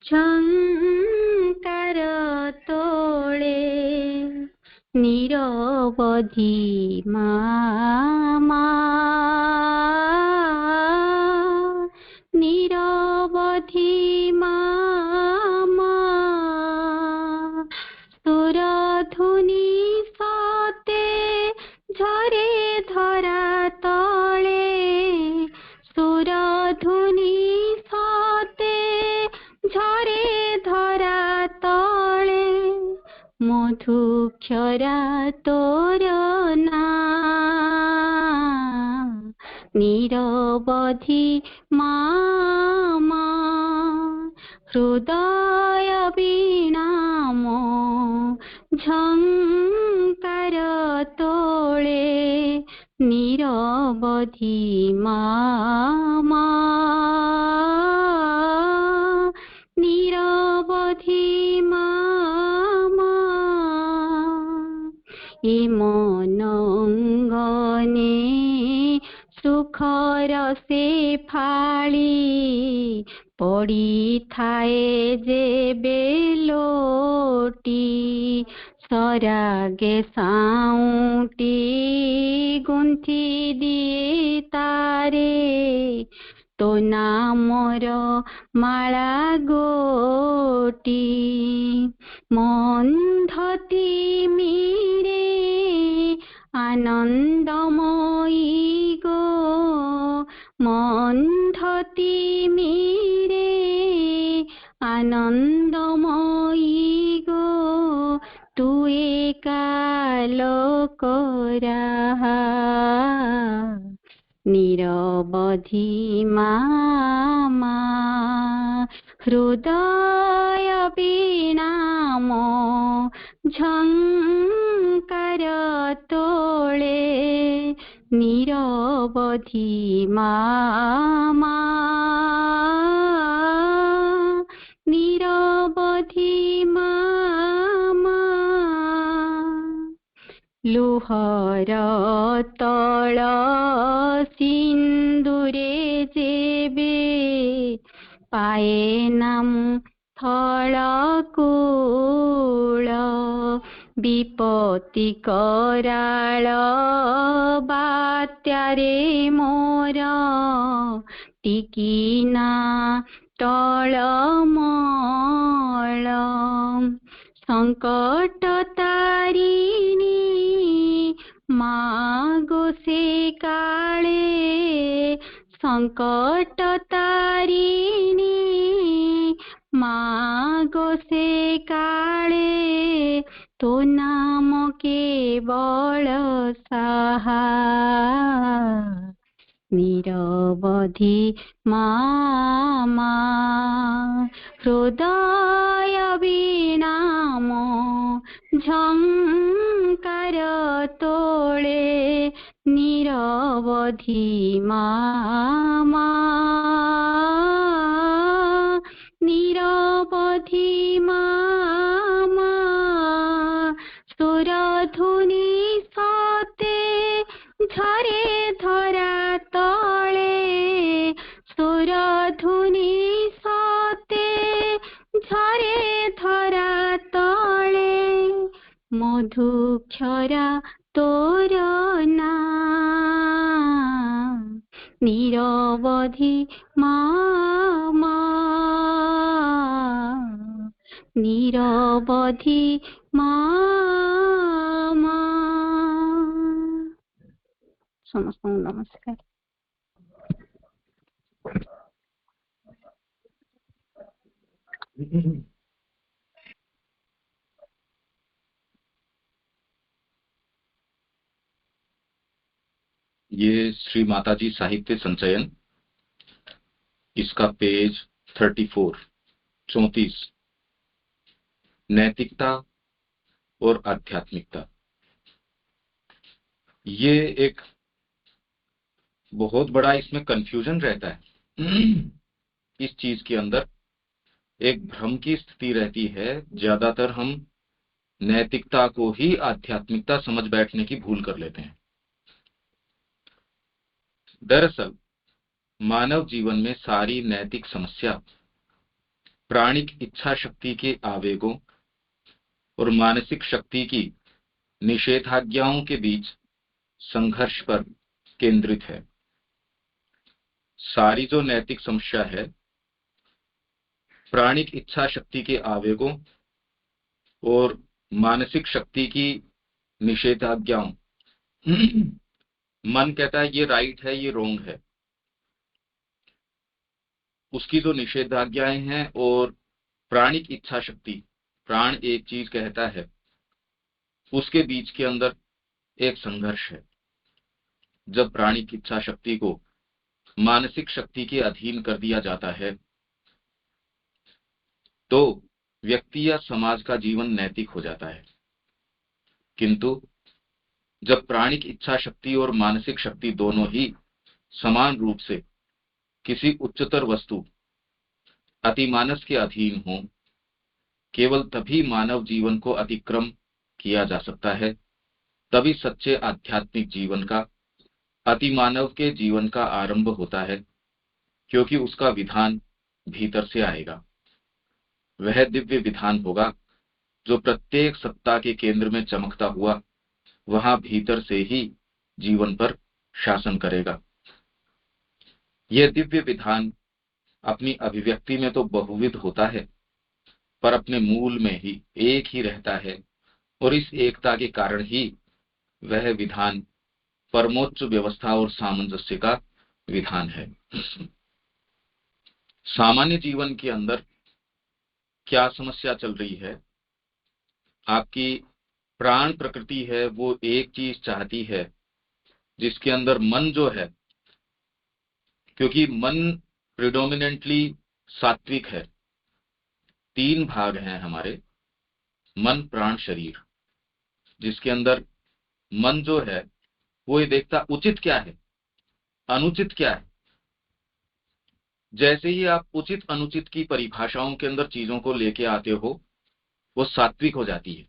ଝଙ୍କାର ତୋଳେ ନିରବଧି ମା ନିରବଧି ମା ସୁରଧୁନି ସତେ ଝରେ ଧରା ତଳେ ସୁରଧୁନି ସତେ ଝରେ ଧରା ତଳେ ମଧୁକ୍ଷରା ତୋର ନାଁ ନିରବଧି ମା ହୃଦୟ ବୀଣା ମୋ ଝଙ୍କାର ତୋଳେ ନିରବଧି ମା ନିରବଧି ମା ଏ ମନ ଅଙ୍ଗନେ ସୁଖର ସେ ଫାଳି ପଡ଼ିଥାଏ ଯେବେ ଲୋଟି ସରାଗେ ସାଉଁଟି ଗୁନ୍ଥି ଦିଏ ତାରେ ତୋ ନାମର ମାଳା ଗୋଟି ମନ୍ଧତି ମିରେ ଆନନ୍ଦମୟୀ ଗୋ ମନ୍ଧତି ମିରେ ଆନନ୍ଦମୟୀ ଗୋ ତୁ ଏକା ଲୋକରା ନିରବଧି ମା ହୃଦୟ ବୀଣା ମୋ ଝଙ୍କାର ତୋଳେ ନିରବଧି ମା ନିରବଧି ମା ଲୁହର ତଳ ସିନ୍ଦୁରେ ଯେବେ ପାଏ ନାମ ଥଳ କୂଳ ବିପତ୍ତି କରାଳ ବାତ୍ୟାରେ ମୋର ଟିକିନା ଟଳମଳ ସଙ୍କଟ ତାରିଣୀ ମା ଗୋ ସେ କାଳେ ସଙ୍କଟ ତାରିଣୀ ମା ଗୋ ସେ କାଳେ ତୋ ନାମ କେବଳ ସାହା ନିରବଧି ମା ହୃଦୟ ବୀଣା ମୋ ଝଙ୍କାର ତୋଳେ ନିରବଧି ମା ନିରବଧି ମା ସୁରଧୁନି ସତେ ଝରେ ଧରା ତଳେ ସୁରଧୁନି ସତେ ଝରେ ଧରା ତଳେ ମଧୁକ୍ଷରା ତୋର ନାଁ ନିରବଧି ମା ନିରବଧି ମା ସମସ୍ତଙ୍କୁ ନମସ୍କାର। ये श्री माताजी साहित्य संचयन, इसका पेज 34 नैतिकता और आध्यात्मिकता। ये एक बहुत बड़ा इसमें कंफ्यूजन रहता है। इस चीज के अंदर एक भ्रम की स्थिति रहती है। ज्यादातर हम नैतिकता को ही आध्यात्मिकता समझ बैठने की भूल कर लेते हैं। दरअसल मानव जीवन में सारी नैतिक समस्या प्राणिक इच्छा शक्ति के आवेगों और मानसिक शक्ति की निषेधाज्ञाओं के बीच संघर्ष पर केंद्रित है। सारी जो नैतिक समस्या है प्राणिक इच्छा शक्ति के आवेगों और मानसिक शक्ति की निषेधाज्ञाओं मन कहता है ये राइट है, ये रोंग है, उसकी जो निषेधाज्ञाएं हैं और प्राणिक इच्छा शक्ति, प्राण एक चीज कहता है, उसके बीच के अंदर एक संघर्ष है। जब प्राणिक इच्छा शक्ति को मानसिक शक्ति के अधीन कर दिया जाता है तो व्यक्ति या समाज का जीवन नैतिक हो जाता है। किंतु जब प्राणिक इच्छा शक्ति और मानसिक शक्ति दोनों ही समान रूप से किसी उच्चतर वस्तु अतिमानस के अधीन हो, केवल तभी मानव जीवन को अतिक्रम किया जा सकता है, तभी सच्चे आध्यात्मिक जीवन का, अतिमानव के जीवन का आरंभ होता है, क्योंकि उसका विधान भीतर से आएगा। वह दिव्य विधान होगा जो प्रत्येक सत्ता के केंद्र में चमकता हुआ वहां भीतर से ही जीवन पर शासन करेगा। यह दिव्य विधान अपनी अभिव्यक्ति में तो बहुविध होता है, पर अपने मूल में ही एक ही रहता है, और इस एकता के कारण ही वह विधान परमोच्च व्यवस्था और सामंजस्य का विधान है। सामान्य जीवन के अंदर क्या समस्या चल रही है? आपकी प्राण प्रकृति है वो एक चीज चाहती है जिसके अंदर मन जो है, क्योंकि मन प्रिडोमिनेंटली सात्विक है, 3 भाग हैं हमारे, मन प्राण शरीर, जिसके अंदर मन जो है वो ये देखता उचित क्या है, अनुचित क्या है। जैसे ही आप उचित अनुचित की परिभाषाओं के अंदर चीजों को लेके आते हो वो सात्विक हो जाती है।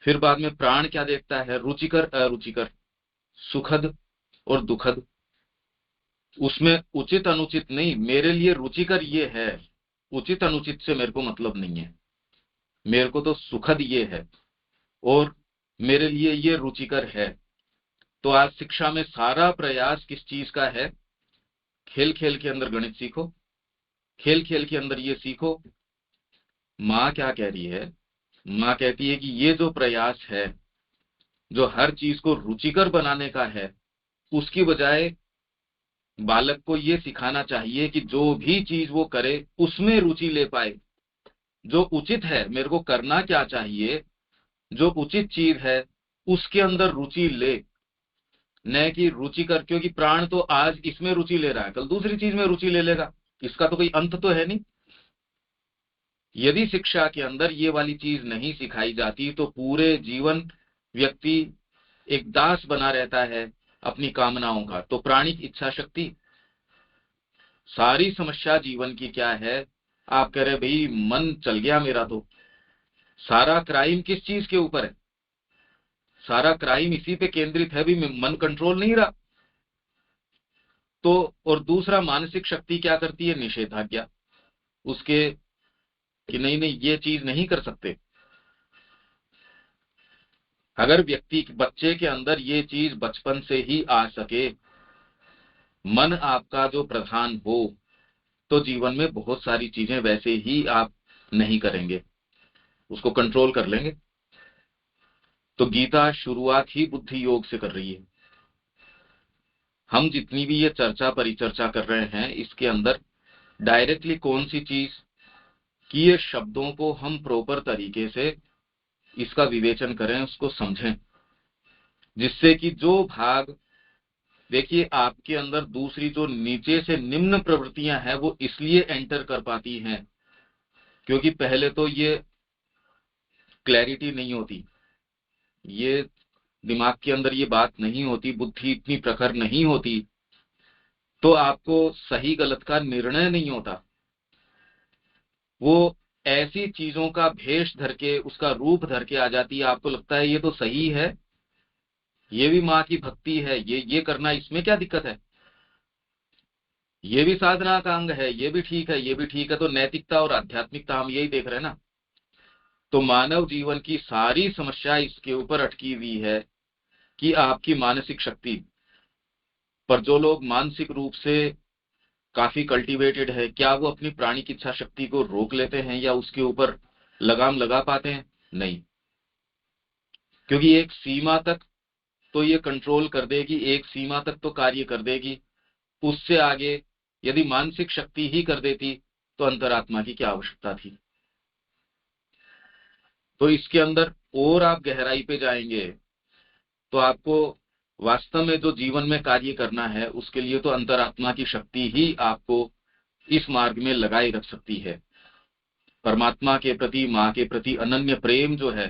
फिर बाद में प्राण क्या देखता है, रुचिकर अरुचिकर, सुखद और दुखद। उसमें उचित अनुचित नहीं, मेरे लिए रुचिकर ये है, उचित अनुचित से मेरे को मतलब नहीं है, मेरे को तो सुखद ये है और मेरे लिए ये रुचिकर है। तो आज शिक्षा में सारा प्रयास किस चीज का है? खेल खेल के अंदर गणित सीखो, खेल खेल के अंदर ये सीखो। माँ क्या कह रही है? माँ कहती है कि ये जो प्रयास है जो हर चीज को रुचिकर बनाने का है, उसकी बजाय बालक को ये सिखाना चाहिए कि जो भी चीज वो करे उसमें रुचि ले पाए। जो उचित है, मेरे को करना क्या चाहिए, जो उचित चीज है उसके अंदर रुचि ले, न कि रुचि कर। क्योंकि प्राण तो आज इसमें रुचि ले रहा है, कल दूसरी चीज में रुचि ले लेगा, इसका तो कोई अंत तो है नहीं। यदि शिक्षा के अंदर ये वाली चीज नहीं सिखाई जाती तो पूरे जीवन व्यक्ति एक दास बना रहता है अपनी कामनाओं का। तो प्राणिक इच्छा शक्ति, सारी समस्या जीवन की क्या है? आप कह रहे भाई मन चल गया मेरा, तो सारा क्राइम किस चीज के ऊपर है? सारा क्राइम इसी पे केंद्रित है भी, मन कंट्रोल नहीं रहा। तो और दूसरा मानसिक शक्ति क्या करती है? निषेधाज्ञा, उसके कि नहीं नहीं ये चीज नहीं कर सकते। अगर व्यक्ति बच्चे के अंदर ये चीज बचपन से ही आ सके, मन आपका जो प्रधान हो, तो जीवन में बहुत सारी चीजें वैसे ही आप नहीं करेंगे, उसको कंट्रोल कर लेंगे। तो गीता शुरुआत ही बुद्धि योग से कर रही है। हम जितनी भी ये चर्चा परिचर्चा कर रहे हैं इसके अंदर डायरेक्टली कौन सी चीज कि ये शब्दों को हम प्रॉपर तरीके से इसका विवेचन करें, उसको समझें, जिससे कि जो भाग, देखिए आपके अंदर दूसरी जो नीचे से निम्न प्रवृत्तियां हैं वो इसलिए एंटर कर पाती हैं क्योंकि पहले तो ये क्लैरिटी नहीं होती, ये दिमाग के अंदर ये बात नहीं होती, बुद्धि इतनी प्रखर नहीं होती, तो आपको सही गलत का निर्णय नहीं होता। वो ऐसी चीजों का भेष धर के, उसका रूप धर के आ जाती है, आपको लगता है ये तो सही है, ये भी माँ की भक्ति है, ये करना, इसमें क्या दिक्कत है? ये भी साधना का अंग है, ये भी ठीक है, ये भी ठीक है। तो नैतिकता और आध्यात्मिकता हम यही देख रहे हैं ना। तो मानव जीवन की सारी समस्या इसके ऊपर अटकी हुई है कि आपकी मानसिक शक्ति पर, जो लोग मानसिक रूप से काफी कल्टीवेटेड है, क्या वो अपनी प्राणिक इच्छा शक्ति को रोक लेते हैं या उसके ऊपर लगाम लगा पाते हैं? नहीं। क्योंकि एक सीमा तक तो ये कंट्रोल कर देगी, एक सीमा तक तो कार्य कर देगी, उससे आगे यदि मानसिक शक्ति ही कर देती तो अंतरात्मा की क्या आवश्यकता थी। तो इसके अंदर और आप गहराई पे जाएंगे तो आपको वास्तव में जो जीवन में कार्य करना है उसके लिए तो अंतरात्मा की शक्ति ही आपको इस मार्ग में लगाए रख सकती है। परमात्मा के प्रति, माँ के प्रति अनन्य प्रेम जो है,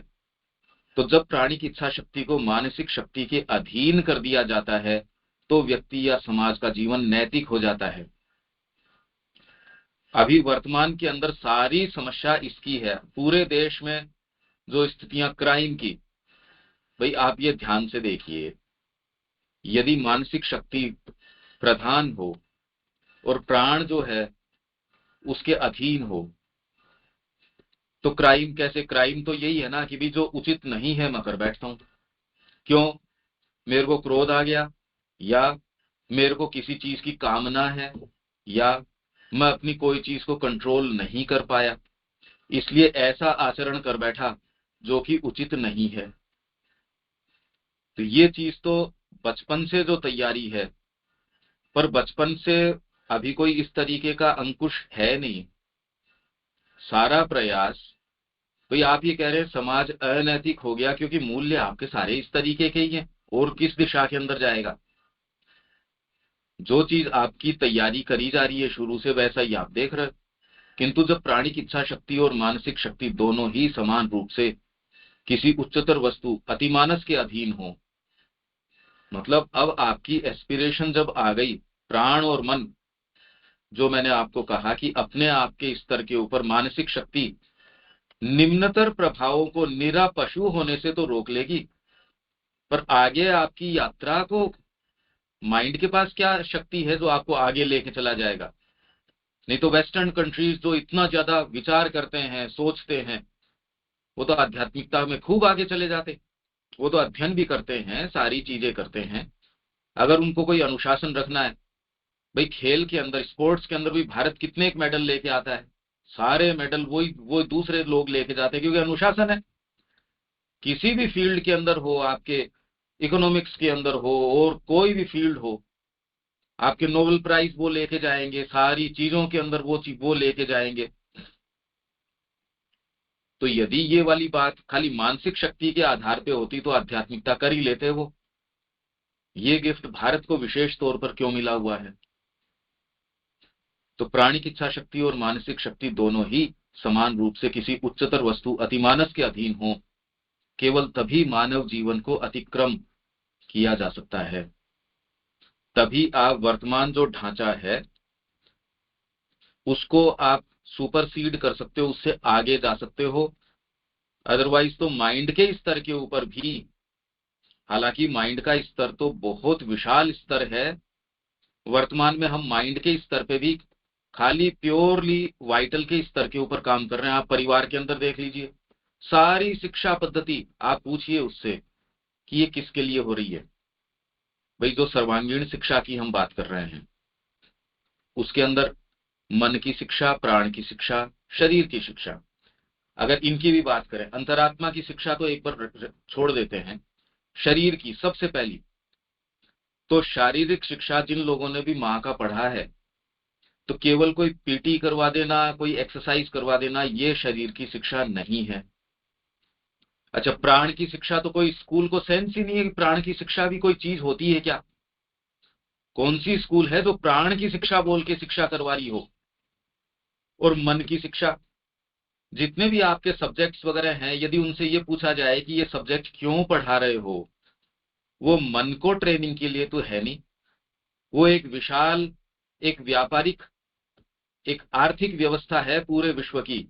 तो जब प्राणी की इच्छा शक्ति को मानसिक शक्ति के अधीन कर दिया जाता है तो व्यक्ति या समाज का जीवन नैतिक हो जाता है। अभी वर्तमान के अंदर सारी समस्या इसकी है, पूरे देश में जो स्थितियां क्राइम की, भाई आप ये ध्यान से देखिए, यदि मानसिक शक्ति प्रधान हो और प्राण जो है उसके अधीन हो तो क्राइम कैसे? क्राइम तो यही है ना कि भी जो उचित नहीं है मैं कर बैठता हूं। क्यों? मेरे को क्रोध आ गया, या मेरे को किसी चीज की कामना है, या मैं अपनी कोई चीज को कंट्रोल नहीं कर पाया, इसलिए ऐसा आचरण कर बैठा जो कि उचित नहीं है। तो ये चीज तो बचपन से जो तैयारी है, पर बचपन से अभी कोई इस तरीके का अंकुश है नहीं। सारा प्रयास, भाई आप ये कह रहे हैं समाज अनैतिक हो गया क्योंकि मूल्य आपके सारे इस तरीके के ही हैं, और किस दिशा के अंदर जाएगा? जो चीज आपकी तैयारी करी जा रही है शुरू से वैसा ही आप देख रहे हो। किंतु जब प्राणिक इच्छा शक्ति और मानसिक शक्ति दोनों ही समान रूप से किसी उच्चतर वस्तु अतिमानस के अधीन हो, मतलब अब आपकी एस्पिरेशन जब आ गई, प्राण और मन, जो मैंने आपको कहा कि अपने आप के स्तर के ऊपर मानसिक शक्ति निम्नतर प्रभावों को निरा पशु होने से तो रोक लेगी, पर आगे आपकी यात्रा को माइंड के पास क्या शक्ति है जो आपको आगे लेके चला जाएगा? नहीं तो वेस्टर्न कंट्रीज जो इतना ज्यादा विचार करते हैं, सोचते हैं, वो तो आध्यात्मिकता में खूब आगे चले जाते। वो तो अध्ययन भी करते हैं, सारी चीजें करते हैं। अगर उनको कोई अनुशासन रखना है, भाई खेल के अंदर, स्पोर्ट्स के अंदर भी भारत कितने एक मेडल लेके आता है, सारे मेडल वो दूसरे लोग लेके जाते हैं क्योंकि अनुशासन है। किसी भी फील्ड के अंदर हो, आपके इकोनॉमिक्स के अंदर हो और कोई भी फील्ड हो, आपके नोबेल प्राइज वो लेके जाएंगे, सारी चीजों के अंदर वो लेके जाएंगे। तो यदि ये वाली बात खाली मानसिक शक्ति के आधार पे होती तो आध्यात्मिकता कर ही लेते वो। ये गिफ्ट भारत को विशेष तौर पर क्यों मिला हुआ है? तो प्राणिक इच्छा शक्ति और मानसिक शक्ति दोनों ही समान रूप से किसी उच्चतर वस्तु अतिमानस के अधीन हो, केवल तभी मानव जीवन को अतिक्रम किया जा सकता है। तभी आप वर्तमान जो ढांचा है उसको आप सुपरसीड कर सकते हो, उससे आगे जा सकते हो। अदरवाइज तो माइंड के स्तर के ऊपर भी, हालांकि माइंड का स्तर तो बहुत विशाल स्तर है, वर्तमान में हम माइंड के स्तर पे भी खाली प्योरली वाइटल के स्तर के ऊपर काम कर रहे हैं। आप परिवार के अंदर देख लीजिए, सारी शिक्षा पद्धति आप पूछिए उससे कि ये किसके लिए हो रही है। भाई जो सर्वांगीण शिक्षा की हम बात कर रहे हैं उसके अंदर मन की शिक्षा, प्राण की शिक्षा, शरीर की शिक्षा, अगर इनकी भी बात करें, अंतरात्मा की शिक्षा तो एक बार छोड़ देते हैं, शरीर की सबसे पहली तो शारीरिक शिक्षा जिन लोगों ने भी माँ का पढ़ा है, तो केवल कोई पीटी करवा देना, कोई एक्सरसाइज करवा देना, ये शरीर की शिक्षा नहीं है। अच्छा, प्राण की शिक्षा तो कोई स्कूल को सेंस ही नहीं है कि प्राण की शिक्षा भी कोई चीज होती है क्या? कौन सी स्कूल है जो प्राण की शिक्षा बोल के शिक्षा करवा रही हो? और मन की शिक्षा, जितने भी आपके सब्जेक्ट्स वगैरह हैं, यदि उनसे ये पूछा जाए कि ये सब्जेक्ट क्यों पढ़ा रहे हो, वो मन को ट्रेनिंग के लिए तो है नहीं। वो एक विशाल, एक व्यापारिक, एक आर्थिक व्यवस्था है पूरे विश्व की,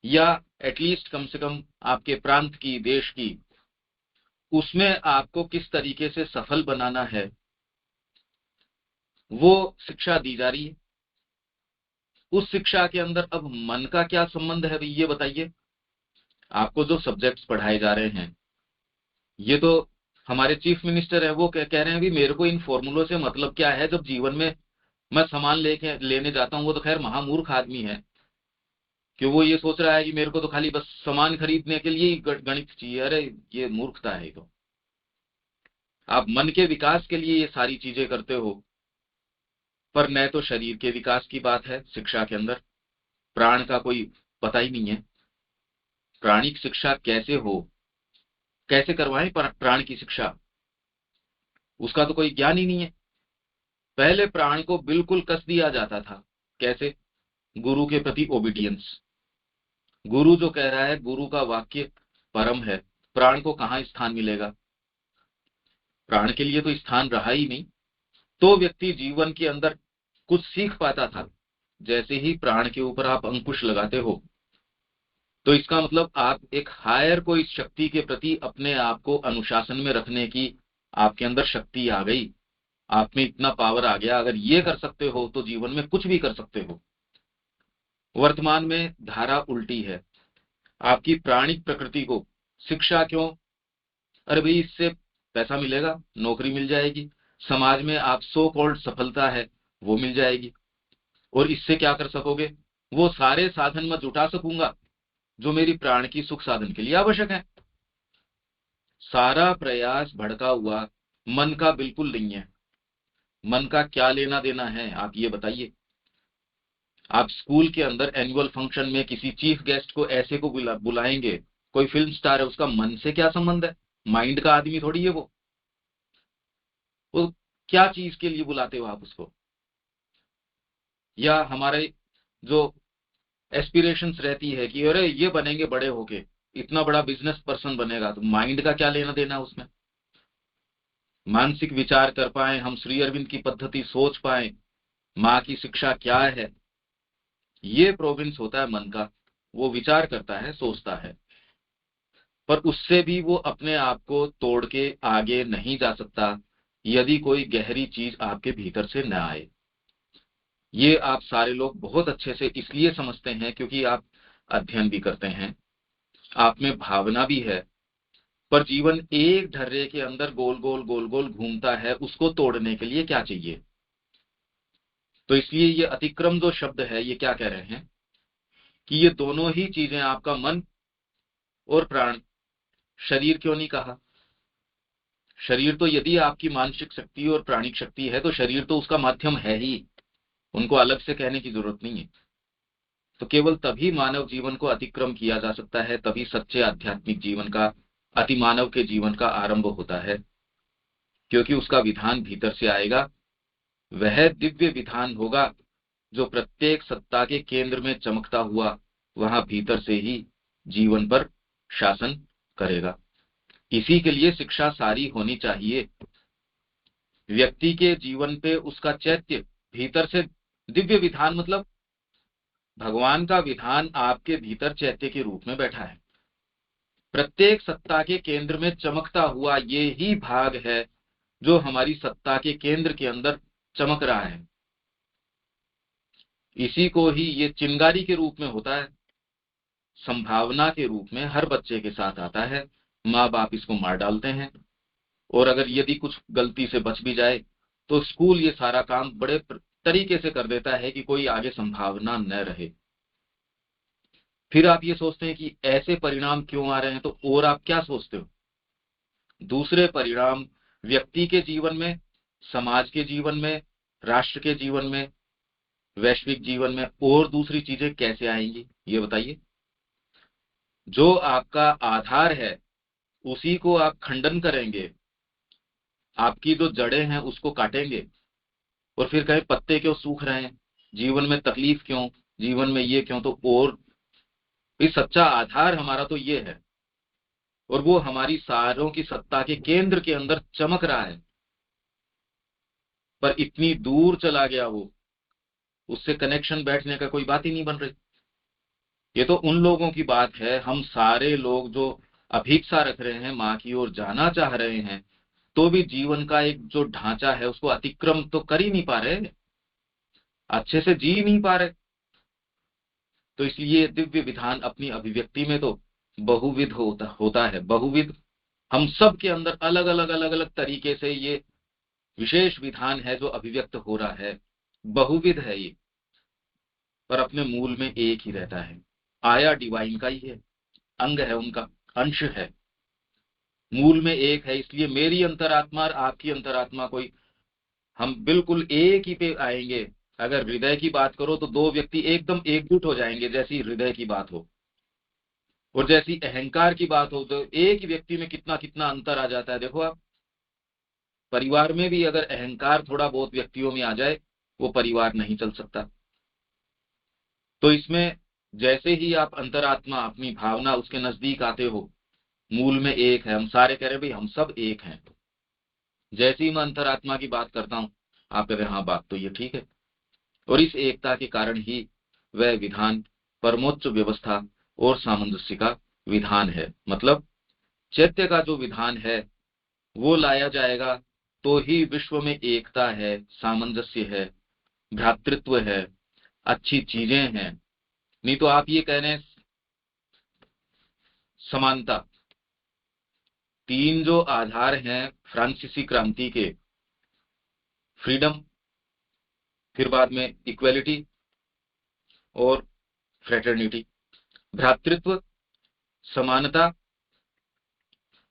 या एटलीस्ट कम से कम आपके प्रांत की, देश की। उसमें आपको किस तरीके से सफल बनाना है, वो शिक्षा दी जा रही है। उस शिक्षा के अंदर अब मन का क्या संबंध है भाई, ये बताइए। आपको जो सब्जेक्ट्स पढ़ाए जा रहे हैं, ये तो हमारे चीफ मिनिस्टर है, वो कह रहे हैं भी मेरे को इन फॉर्मूलों से मतलब क्या है, जब जीवन में मैं सामान लेके लेने जाता हूँ। वो तो खैर महामूर्ख आदमी है कि वो ये सोच रहा है कि मेरे को तो खाली बस सामान खरीदने के लिए ही गणित चाहिए। अरे ये मूर्खता है। तो आप मन के विकास के लिए ये सारी चीजें करते हो, पर न तो शरीर के विकास की बात है शिक्षा के अंदर। प्राण का कोई पता ही नहीं है। प्राणिक शिक्षा कैसे हो, कैसे करवाएं प्राण की शिक्षा, उसका तो कोई ज्ञान ही नहीं है। पहले प्राण को बिल्कुल कस दिया जाता था। कैसे? गुरु के प्रति ओबीडियंस। गुरु जो कह रहा है, गुरु का वाक्य परम है, प्राण को कहां स्थान मिलेगा? प्राण के लिए तो स्थान रहा ही नहीं। तो व्यक्ति जीवन के अंदर कुछ सीख पाता था। जैसे ही प्राण के ऊपर आप अंकुश लगाते हो, तो इसका मतलब आप एक हायर कोई शक्ति के प्रति अपने आप को अनुशासन में रखने की आपके अंदर शक्ति आ गई। आप में इतना पावर आ गया, अगर ये कर सकते हो तो जीवन में कुछ भी कर सकते हो। वर्तमान में धारा उल्टी है। आपकी प्राणिक प्रकृति को शिक्षा क्यों? अरे भाई, इससे पैसा मिलेगा, नौकरी मिल जाएगी, समाज में आप सो कॉल्ड सफलता है वो मिल जाएगी। और इससे क्या कर सकोगे? वो सारे साधन मैं जुटा सकूंगा जो मेरी प्राण की सुख साधन के लिए आवश्यक है। सारा प्रयास भड़का हुआ मन का बिल्कुल नहीं है। मन का क्या लेना देना है, आप ये बताइए। आप स्कूल के अंदर एनुअल फंक्शन में किसी चीफ गेस्ट को ऐसे को बुलाएंगे, कोई फिल्म स्टार है, उसका मन से क्या संबंध है? माइंड का आदमी थोड़ी है वो क्या चीज के लिए बुलाते हो आप उसको? या हमारे जो एस्पिरेशंस रहती है कि अरे ये बनेंगे बड़े होके, इतना बड़ा बिजनेस पर्सन बनेगा, तो माइंड का क्या लेना देना उसमें? मानसिक विचार कर पाए हम, श्री अरविंद की पद्धति सोच पाए, माँ की शिक्षा क्या है, ये प्रोविंस होता है मन का। वो विचार करता है, सोचता है, पर उससे भी वो अपने आप को तोड़ के आगे नहीं जा सकता यदि कोई गहरी चीज आपके भीतर से न आए। ये आप सारे लोग बहुत अच्छे से इसलिए समझते हैं क्योंकि आप अध्ययन भी करते हैं, आप में भावना भी है। पर जीवन एक ढर्रे के अंदर गोल गोल घूमता है, उसको तोड़ने के लिए क्या चाहिए? तो इसलिए ये अतिक्रम जो शब्द है, ये क्या कह रहे हैं कि ये दोनों ही चीजें, आपका मन और प्राण। शरीर क्यों नहीं कहा? शरीर तो यदि आपकी मानसिक शक्ति और प्राणिक शक्ति है तो शरीर तो उसका माध्यम है ही, उनको अलग से कहने की जरूरत नहीं है। तो केवल तभी मानव जीवन को अतिक्रम किया जा सकता है, तभी सच्चे आध्यात्मिक जीवन का, अतिमानव के जीवन का आरंभ होता है, क्योंकि उसका विधान भीतर से आएगा। वह दिव्य विधान होगा जो प्रत्येक सत्ता के केंद्र में चमकता हुआ वहां भीतर से ही जीवन पर शासन करेगा। इसी के लिए शिक्षा सारी होनी चाहिए। व्यक्ति के जीवन पे उसका चैत्य भीतर से, दिव्य विधान मतलब भगवान का विधान आपके भीतर चैत्य के रूप में बैठा है। प्रत्येक सत्ता के केंद्र में चमकता हुआ ये ही भाग है जो हमारी सत्ता के केंद्र के अंदर चमक रहा है। इसी को ही ये चिंगारी के रूप में होता है, संभावना के रूप में हर बच्चे के साथ आता है। माँ बाप इसको मार डालते हैं, और अगर यदि कुछ गलती से बच भी जाए तो स्कूल ये सारा काम बड़े तरीके से कर देता है कि कोई आगे संभावना न रहे। फिर आप ये सोचते हैं कि ऐसे परिणाम क्यों आ रहे हैं, तो और आप क्या सोचते हो? दूसरे परिणाम व्यक्ति के जीवन में, समाज के जीवन में, राष्ट्र के जीवन में, वैश्विक जीवन में और दूसरी चीजें कैसे आएंगी, ये बताइए। जो आपका आधार है उसी को आप खंडन करेंगे, आपकी जो जड़ें हैं उसको काटेंगे, और फिर कहें पत्ते क्यों सूख रहे हैं, जीवन में तकलीफ क्यों, जीवन में ये क्यों। तो और इस सच्चा आधार हमारा तो ये है, और वो हमारी सारों की सत्ता के केंद्र के अंदर चमक रहा है, पर इतनी दूर चला गया वो, उससे कनेक्शन बैठने का कोई बात ही नहीं बन रही। ये तो उन लोगों की बात है, हम सारे लोग जो अभीप्सा रख रहे हैं, माँ की ओर जाना चाह रहे हैं, तो भी जीवन का एक जो ढांचा है उसको अतिक्रम तो कर ही नहीं पा रहे, अच्छे से जी नहीं पा रहे। तो इसलिए दिव्य विधान अपनी अभिव्यक्ति में तो बहुविध होता है, बहुविध। हम सब के अंदर अलग अलग अलग अलग तरीके से ये विशेष विधान है जो अभिव्यक्त हो रहा है, बहुविध है ये, पर अपने मूल में एक ही रहता है। आया डिवाइन का ही है, अंग है उनका, अंश है, मूल में एक है। इसलिए मेरी अंतरात्मा और आपकी अंतरात्मा कोई, हम बिल्कुल एक ही पे आएंगे। अगर हृदय की बात करो तो दो व्यक्ति एकदम एकजुट हो जाएंगे जैसी हृदय की बात हो, और जैसी अहंकार की बात हो तो एक ही व्यक्ति में कितना कितना अंतर आ जाता है। देखो आप, परिवार में भी अगर अहंकार थोड़ा बहुत व्यक्तियों में आ जाए, वो परिवार नहीं चल सकता। तो इसमें जैसे ही आप अंतरात्मा अपनी भावना उसके नजदीक आते हो, मूल में एक है। हम सारे कह रहे भाई हम सब एक हैं। जैसे ही मैं अंतरात्मा की बात करता हूं, आप कह रहे हाँ बात तो ये ठीक है। और इस एकता के कारण ही वह विधान परमोच्च व्यवस्था और सामंजस्य का विधान है। मतलब चैत्य का जो विधान है वो लाया जाएगा तो ही विश्व में एकता है, सामंजस्य है, भ्रातृत्व है, अच्छी चीजें हैं। नहीं तो आप ये कह रहे हैं समानता। तीन जो आधार हैं फ्रांसीसी क्रांति के, फ्रीडम, फिर बाद में इक्वेलिटी और फ्रेटर्निटी, भ्रातृत्व, समानता।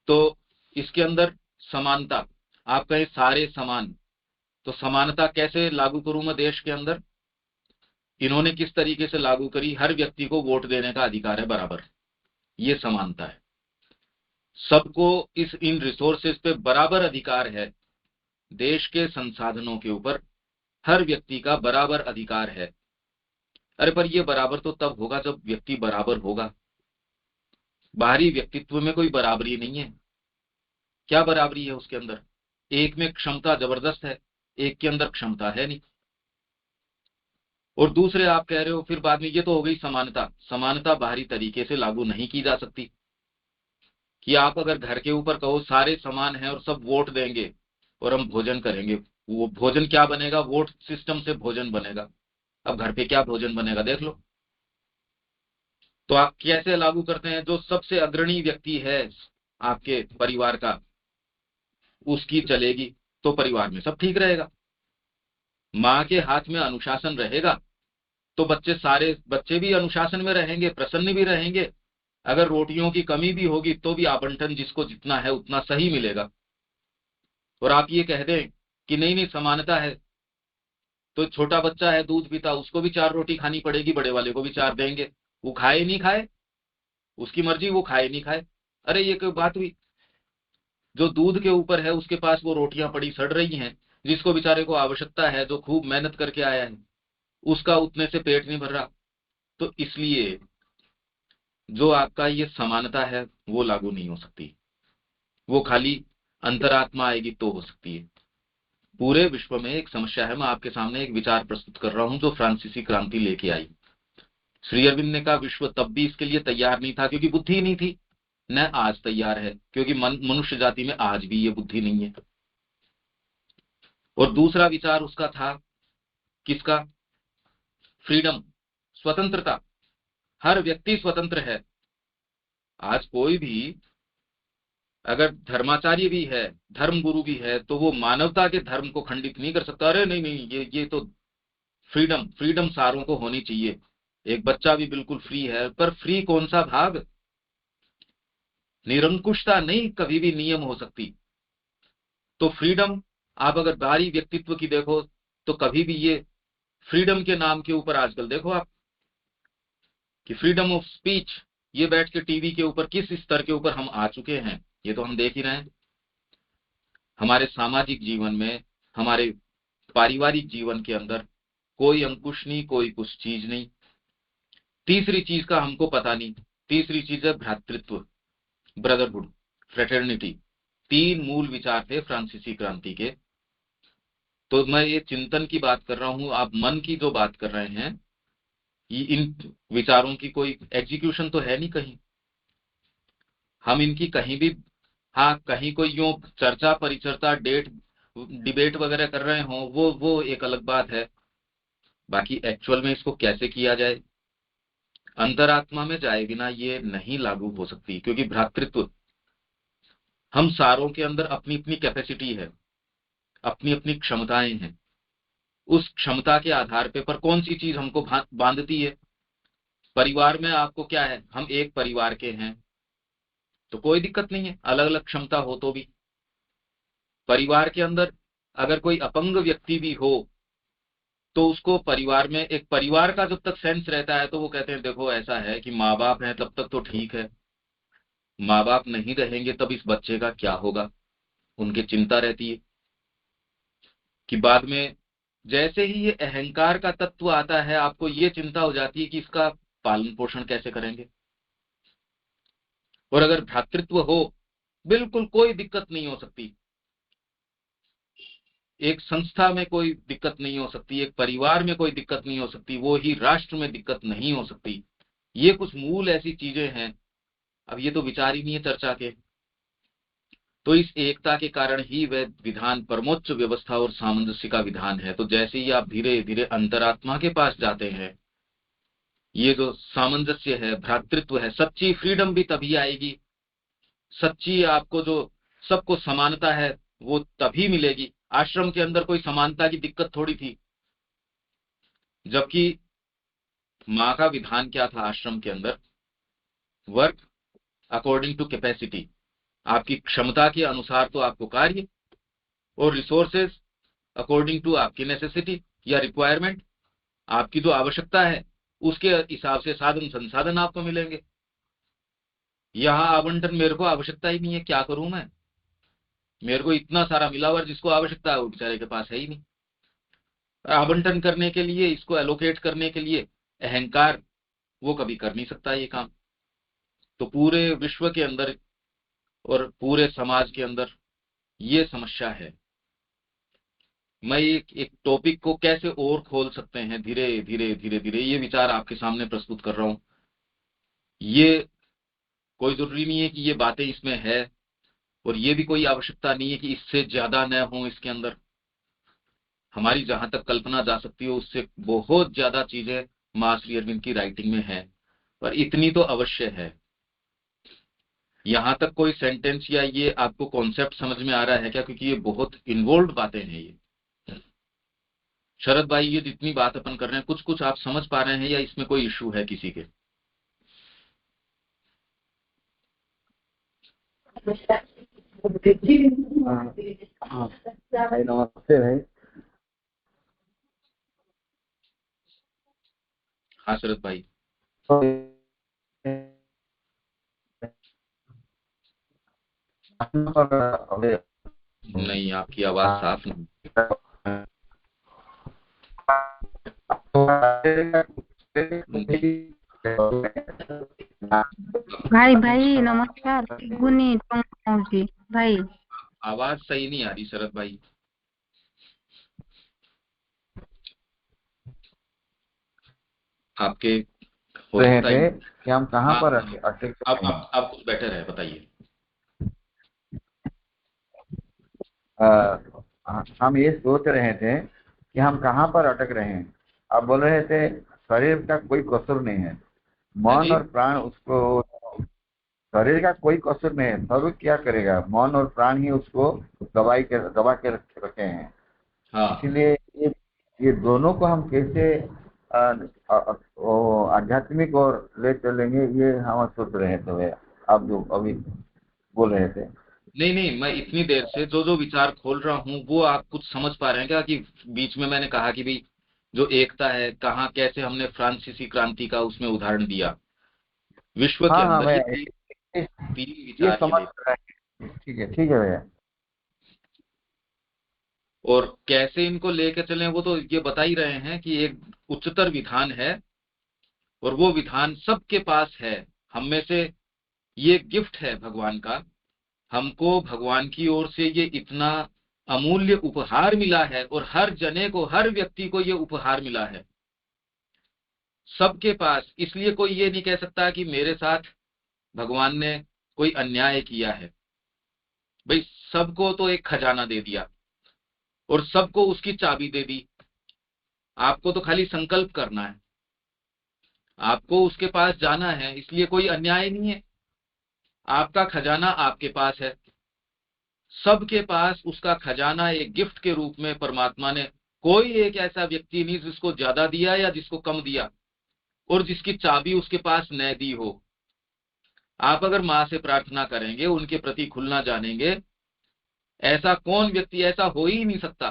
तो इसके अंदर समानता, आप कहें सारे समान, तो समानता कैसे लागू करूं मैं देश के अंदर? इन्होंने किस तरीके से लागू करी? हर व्यक्ति को वोट देने का अधिकार है बराबर, ये समानता है। सबको इन रिसोर्सेज पे बराबर अधिकार है, देश के संसाधनों के ऊपर हर व्यक्ति का बराबर अधिकार है। अरे पर ये बराबर तो तब होगा जब व्यक्ति बराबर होगा। बाहरी व्यक्तित्व में कोई बराबरी नहीं है। क्या बराबरी है उसके अंदर? एक में क्षमता जबरदस्त है, एक के अंदर क्षमता है नहीं। और दूसरे आप कह रहे हो फिर बाद में, ये तो हो गई समानता। समानता बाहरी तरीके से लागू नहीं की जा सकती कि आप अगर घर के ऊपर कहो सारे समान हैं और सब वोट देंगे और हम भोजन करेंगे, वो भोजन क्या बनेगा? वोट सिस्टम से भोजन बनेगा। अब घर पे क्या भोजन बनेगा देख लो। तो आप कैसे लागू करते हैं? जो सबसे अग्रणी व्यक्ति है आपके परिवार का, उसकी चलेगी तो परिवार में सब ठीक रहेगा। माँ के हाथ में अनुशासन रहेगा तो सारे बच्चे भी अनुशासन में रहेंगे, प्रसन्न भी रहेंगे। अगर रोटियों की कमी भी होगी तो भी आवंटन जिसको जितना है उतना सही मिलेगा। और आप ये कह दें कि नहीं नहीं समानता है, तो छोटा बच्चा है दूध पीता, उसको भी 4 रोटी खानी पड़ेगी, बड़े वाले को भी 4 देंगे। वो खाए नहीं खाए, उसकी मर्जी, वो खाए नहीं खाए। अरे ये कोई बात हुई? जो दूध के ऊपर है उसके पास वो रोटियां पड़ी सड़ रही हैं, जिसको बेचारे को आवश्यकता है, जो खूब मेहनत करके आया है, उसका उतने से पेट नहीं भर रहा। तो इसलिए जो आपका ये समानता है वो लागू नहीं हो सकती। वो खाली अंतरात्मा आएगी तो हो सकती है। पूरे विश्व में एक समस्या है। मैं आपके सामने एक विचार प्रस्तुत कर रहा हूं जो फ्रांसीसी क्रांति लेके आई। श्री अरविंद ने कहा विश्व तब भी इसके लिए तैयार नहीं था क्योंकि बुद्धि नहीं थी, न आज तैयार है क्योंकि मनुष्य जाति में आज भी ये बुद्धि नहीं है। और दूसरा विचार उसका था, किसका? फ्रीडम, स्वतंत्रता। हर व्यक्ति स्वतंत्र है। आज कोई भी अगर धर्माचार्य भी है, धर्म गुरु भी है, तो वो मानवता के धर्म को खंडित नहीं कर सकता। अरे नहीं नहीं, ये तो फ्रीडम, फ्रीडम सारों को होनी चाहिए। एक बच्चा भी बिल्कुल फ्री है, पर फ्री कौन सा भाग? निरंकुशता नहीं कभी भी नियम हो सकती। तो फ्रीडम, आप अगर बाहरी व्यक्तित्व की देखो तो कभी भी ये फ्रीडम के नाम के ऊपर आजकल देखो आप कि फ्रीडम ऑफ स्पीच, ये बैठ के टीवी के ऊपर किस स्तर के ऊपर हम आ चुके हैं, ये तो हम देख ही रहे हैं। हमारे सामाजिक जीवन में, हमारे पारिवारिक जीवन के अंदर कोई अंकुश नहीं, कोई कुछ चीज नहीं। तीसरी चीज का हमको पता नहीं। तीसरी चीज है भ्रातृत्व, ब्रदरहुड, फ्रेटर्निटी। 3 मूल विचार थे फ्रांसीसी क्रांति के। तो मैं ये चिंतन की बात कर रहा हूं, आप मन की जो बात कर रहे हैं, ये इन विचारों की कोई एग्जीक्यूशन तो है नहीं कहीं। हम इनकी कहीं भी हाँ, कहीं कोई यूं चर्चा परिचर्चा डिबेट वगैरह कर रहे हो, वो एक अलग बात है। बाकी एक्चुअल में इसको कैसे किया जाए, अंतरात्मा में जाए बिना ये नहीं लागू हो सकती, क्योंकि भ्रातृत्व, हम सारों के अंदर अपनी अपनी कैपेसिटी है, अपनी अपनी क्षमताएं हैं। उस क्षमता के आधार पे पर कौन सी चीज हमको बांधती है। परिवार में आपको क्या है, हम एक परिवार के हैं तो कोई दिक्कत नहीं है, अलग अलग क्षमता हो तो भी। परिवार के अंदर अगर कोई अपंग व्यक्ति भी हो तो उसको परिवार में, एक परिवार का जब तक सेंस रहता है तो वो कहते हैं देखो ऐसा है कि माँ बाप हैं तब तक तो ठीक है, माँ बाप नहीं रहेंगे तब इस बच्चे का क्या होगा, उनकी चिंता रहती है। कि बाद में जैसे ही ये अहंकार का तत्व आता है, आपको ये चिंता हो जाती है कि इसका पालन पोषण कैसे करेंगे। और अगर भ्रातृत्व हो, बिल्कुल कोई दिक्कत नहीं हो सकती, एक संस्था में कोई दिक्कत नहीं हो सकती, एक परिवार में कोई दिक्कत नहीं हो सकती, वो ही राष्ट्र में दिक्कत नहीं हो सकती। ये कुछ मूल ऐसी चीजें हैं। अब ये तो विचार ही नहीं है चर्चा के। तो इस एकता के कारण ही वह विधान परमोच्च व्यवस्था और सामंजस्य का विधान है। तो जैसे ही आप धीरे धीरे अंतरात्मा के पास जाते हैं, ये जो सामंजस्य है, भ्रातृत्व है, सच्ची फ्रीडम भी तभी आएगी, सच्ची आपको जो सबको समानता है वो तभी मिलेगी। आश्रम के अंदर कोई समानता की दिक्कत थोड़ी थी, जबकि माँ का विधान क्या था आश्रम के अंदर, वर्क अकॉर्डिंग टू कैपेसिटी, आपकी क्षमता के अनुसार तो आपको कार्य, और रिसोर्सेज अकॉर्डिंग टू आपकी नेसेसिटी या रिक्वायरमेंट, आपकी जो आवश्यकता है उसके हिसाब से साधन संसाधन आपको मिलेंगे। यहाँ आवंटन, मेरे को आवश्यकता ही नहीं है, क्या करूं मैं, मेरे को इतना सारा मिला हुआ है, जिसको आवश्यकता है वो बेचारे के पास है ही नहीं। आवंटन करने के लिए, इसको एलोकेट करने के लिए अहंकार, वो कभी कर नहीं सकता ये काम। तो पूरे विश्व के अंदर और पूरे समाज के अंदर ये समस्या है। मैं एक टॉपिक को कैसे और खोल सकते हैं, धीरे धीरे धीरे धीरे ये विचार आपके सामने प्रस्तुत कर रहा हूं। ये कोई जरूरी नहीं है कि ये बातें इसमें है, और ये भी कोई आवश्यकता नहीं है कि इससे ज्यादा न हो इसके अंदर। हमारी जहां तक कल्पना जा सकती है उससे बहुत ज्यादा चीजें मां श्री अरविंद की राइटिंग में है, पर इतनी तो अवश्य है। यहां तक कोई सेंटेंस या ये आपको कॉन्सेप्ट समझ में आ रहा है क्या, क्योंकि ये बहुत इन्वॉल्व बातें हैं ये। शरद भाई, ये जितनी बात अपन कर रहे हैं, कुछ कुछ आप समझ पा रहे हैं या इसमें कोई इश्यू है किसी के? हाँ भाई, नमस्ते भाई। हाँ शरद भाई। तो अभी नहीं, आपकी आवाज साफ नहीं। भाई भाई नमस्कार। गुनी जी भाई, आवाज सही नहीं आ रही शरद भाई। आपके हो रहे सकता थे है। कि हम कहाँ हाँ पर हाँ, अटक अब रहे हैं। अब कुछ बेटर है, बताइए। हम ये सोच रहे थे कि हम कहाँ पर अटक रहे हैं। आप बोल रहे थे शरीर का कोई कसूर नहीं है, हाँ मन जी। और प्राण उसको, शरीर का कोई कसूर नहीं है, शरीर क्या करेगा, मन और प्राण ही उसको दबा के रखे हैं। हाँ, इसीलिए ये दोनों को हम कैसे आध्यात्मिक और ले चलेंगे, ये हम सोच रहे थे भैया, आप जो अभी बोल रहे थे। नहीं नहीं, मैं इतनी देर से जो जो विचार खोल रहा हूँ वो आप कुछ समझ पा रहे हैं क्या, कि बीच में मैंने कहा कि भाई जो एकता है, कहाँ कैसे हमने फ्रांसीसी क्रांति का उसमें उदाहरण दिया, विश्व के हाँ हाँ अंदर ये भैया, तीन ये तीन ये विचार ये समझ ले, रहे हैं। ठीक है भैया। और कैसे इनको लेके चलें वो तो ये बता ही रहे हैं कि एक उच्चतर विधान है, और वो विधान सबके पास है। हम में से ये गिफ्ट है भगवान का, हमको भगवान की ओर से ये इतना अमूल्य उपहार मिला है, और हर जने को, हर व्यक्ति को ये उपहार मिला है सबके पास। इसलिए कोई ये नहीं कह सकता कि मेरे साथ भगवान ने कोई अन्याय किया है। भाई सबको तो एक खजाना दे दिया और सबको उसकी चाबी दे दी, आपको तो खाली संकल्प करना है, आपको उसके पास जाना है, इसलिए कोई अन्याय नहीं है। आपका खजाना आपके पास है, सबके पास उसका खजाना एक गिफ्ट के रूप में परमात्मा ने, कोई एक ऐसा व्यक्ति नहीं जिसको ज्यादा दिया या जिसको कम दिया और जिसकी चाबी उसके पास न दी हो। आप अगर माँ से प्रार्थना करेंगे, उनके प्रति खुलना जानेंगे, ऐसा कौन व्यक्ति, ऐसा हो ही नहीं सकता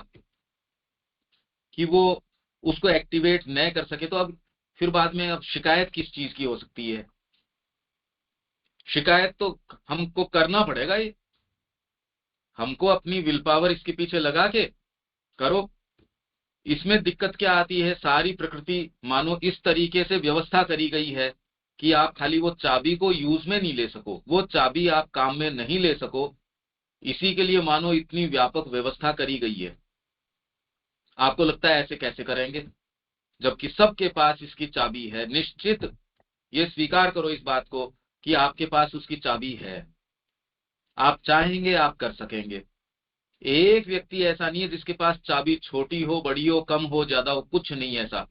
कि वो उसको एक्टिवेट न कर सके। तो अब फिर बाद में अब शिकायत किस चीज की हो सकती है? शिकायत तो हमको करना पड़ेगा, ये हमको अपनी विल पावर इसके पीछे लगा के करो। इसमें दिक्कत क्या आती है, सारी प्रकृति मानो इस तरीके से व्यवस्था करी गई है कि आप खाली वो चाबी को यूज में नहीं ले सको, वो चाबी आप काम में नहीं ले सको, इसी के लिए मानो इतनी व्यापक व्यवस्था करी गई है। आपको लगता है ऐसे कैसे करेंगे, जबकि सबके पास इसकी चाबी है। निश्चित ये स्वीकार करो इस बात को कि आपके पास उसकी चाबी है, आप चाहेंगे आप कर सकेंगे। एक व्यक्ति ऐसा नहीं है जिसके पास चाबी छोटी हो, बड़ी हो, कम हो, ज्यादा हो, कुछ नहीं ऐसा।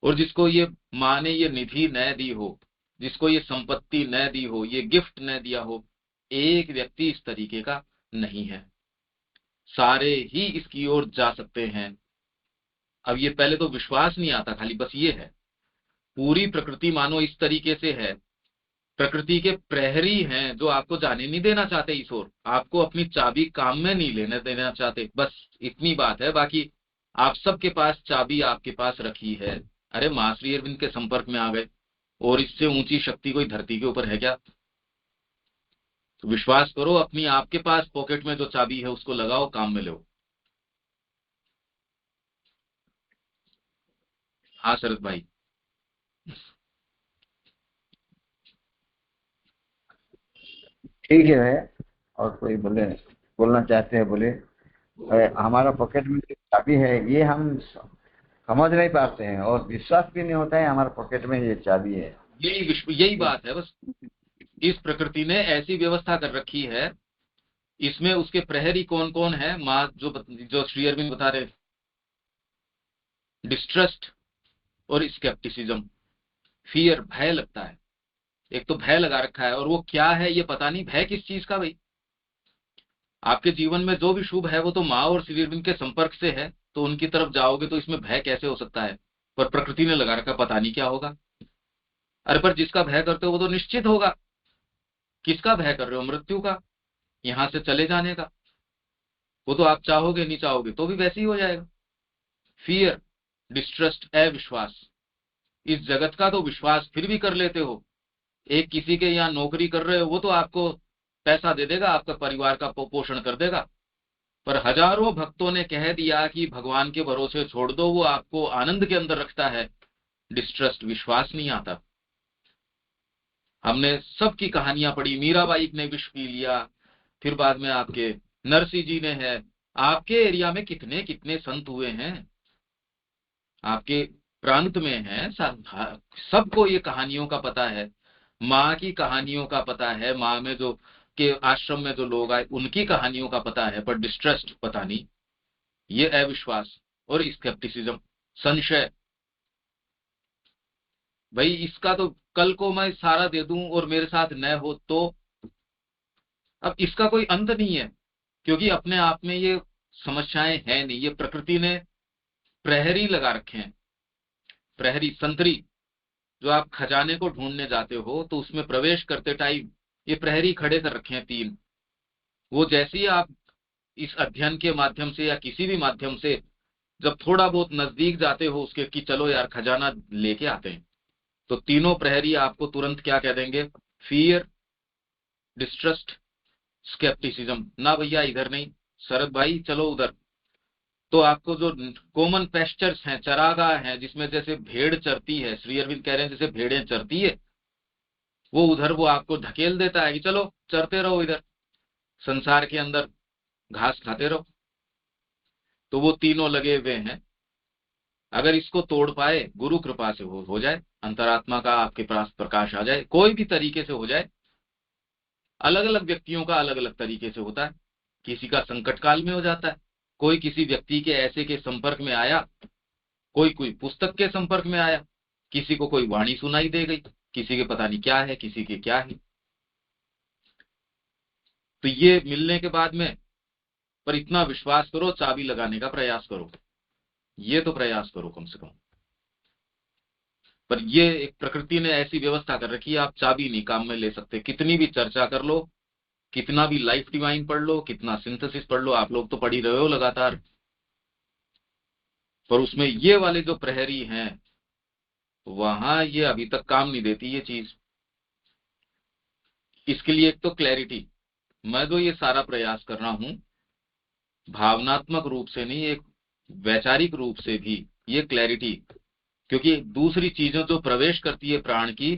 और जिसको ये माँ ने ये निधि न दी हो, जिसको ये संपत्ति न दी हो, ये गिफ्ट न दिया हो, एक व्यक्ति इस तरीके का नहीं है। सारे ही इसकी ओर जा सकते हैं। अब ये पहले तो विश्वास नहीं आता, खाली बस ये है। पूरी प्रकृति मानो इस तरीके से है, प्रकृति के प्रहरी हैं जो आपको जाने नहीं देना चाहते इस ओर, आपको अपनी चाबी काम में नहीं लेने देना चाहते, बस इतनी बात है। बाकी आप सबके पास चाबी आपके पास रखी है। अरे माँ श्री अरविंद के संपर्क में आ गए, और इससे ऊंची शक्ति कोई धरती के ऊपर है क्या? तो विश्वास करो, अपनी आपके पास पॉकेट में जो चाबी है उसको लगाओ, काम में लो। हाँ शरद भाई। ठीक है। और कोई बोले, बोलना चाहते हैं बोले। हमारा पॉकेट में जो चाबी है ये हम समझ नहीं पाते हैं और विश्वास भी नहीं होता है हमारे पॉकेट में ये चाबी है। यही बात है बस। इस प्रकृति ने ऐसी व्यवस्था कर रखी है, इसमें उसके प्रहरी कौन कौन है, माँ जो श्री अरविंद बता रहे, डिस्ट्रस्ट और स्केप्टिसिज्म, फियर, भय लगता है। एक तो भय लगा रखा है, और वो क्या है ये पता नहीं। भय किस चीज का भाई? आपके जीवन में जो भी शुभ है वो तो माँ और श्री अरविंद के संपर्क से है, तो उनकी तरफ जाओगे तो इसमें भय कैसे हो सकता है? पर प्रकृति ने लगा रखा, पता नहीं क्या होगा। अरे पर जिसका भय करते हो वो तो निश्चित होगा। किसका भय कर रहे हो? मृत्यु का, यहां से चले जाने का। वो तो आप चाहोगे नहीं चाहोगे तो भी वैसे ही हो जाएगा। फियर, डिस्ट्रस्ट, अविश्वास। इस जगत का तो विश्वास फिर भी कर लेते हो। एक किसी के यहाँ नौकरी कर रहे हो, वो तो आपको पैसा दे देगा, आपका परिवार का पोषण कर देगा। पर हजारों भक्तों ने कह दिया कि भगवान के भरोसे छोड़ दो, वो आपको आनंद के अंदर रखता है। डिस्ट्रस्ट, विश्वास नहीं आता। हमने सबकी कहानियां पढ़ी, मीराबाई ने विष पी लिया, फिर बाद में आपके नरसिंह जी ने है। आपके एरिया में कितने कितने संत हुए हैं, आपके प्रांत में है, सबको ये कहानियों का पता है। माँ की कहानियों का पता है, माँ में जो के आश्रम में जो लोग आए उनकी कहानियों का पता है, पर डिस्ट्रस्ट पता नहीं। ये अविश्वास और स्केप्टिसिज्म, संशय। भाई इसका तो कल को मैं सारा दे दूं और मेरे साथ न हो तो, अब इसका कोई अंत नहीं है, क्योंकि अपने आप में ये समस्याएं हैं नहीं। ये प्रकृति ने प्रहरी लगा रखे हैं, प्रहरी, संतरी। जो आप खजाने को ढूंढने जाते हो तो उसमें प्रवेश करते टाइम ये प्रहरी खड़े कर रखे हैं 3। वो जैसे ही आप इस अध्ययन के माध्यम से या किसी भी माध्यम से जब थोड़ा बहुत नजदीक जाते हो उसके कि चलो यार खजाना लेके आते हैं, तो तीनों प्रहरी आपको तुरंत क्या कह देंगे? Fear, distrust, scepticism. ना भैया इधर नहीं, शरद भाई चलो उधर। तो आपको जो कॉमन पेस्चर्स हैं, चरागाह हैं, जिसमें जैसे भेड़ चरती है, श्री अरविंद कह रहे हैं जैसे भेड़ें चरती है, वो उधर वो आपको ढकेल देता है कि चलो चरते रहो इधर, संसार के अंदर घास खाते रहो। तो वो तीनों लगे हुए हैं। अगर इसको तोड़ पाए, गुरु कृपा से हो जाए, अंतरात्मा का आपके पास प्रकाश आ जाए, कोई भी तरीके से हो जाए। अलग अलग व्यक्तियों का अलग अलग तरीके से होता है। किसी का संकट काल में हो जाता है, कोई किसी व्यक्ति के ऐसे के संपर्क में आया, कोई पुस्तक के संपर्क में आया, किसी को कोई वाणी सुनाई दे गई, किसी के पता नहीं क्या है, किसी के क्या है। तो ये मिलने के बाद में पर इतना विश्वास करो, चाबी लगाने का प्रयास करो, ये तो प्रयास करो कम से कम। पर ये एक प्रकृति ने ऐसी व्यवस्था कर रखी है, आप चाबी नहीं काम में ले सकते। कितनी भी चर्चा कर लो, कितना भी लाइफ डिवाइन पढ़ लो, कितना सिंथेसिस पढ़ लो, आप लोग तो पढ़ ही रहे हो लगातार, पर उसमें ये वाले जो प्रहरी हैं वहां ये अभी तक काम नहीं देती ये चीज। इसके लिए एक तो क्लैरिटी, मैं जो ये सारा प्रयास कर रहा हूं भावनात्मक रूप से नहीं, एक वैचारिक रूप से भी ये क्लैरिटी, क्योंकि दूसरी चीजों जो प्रवेश करती है प्राण की,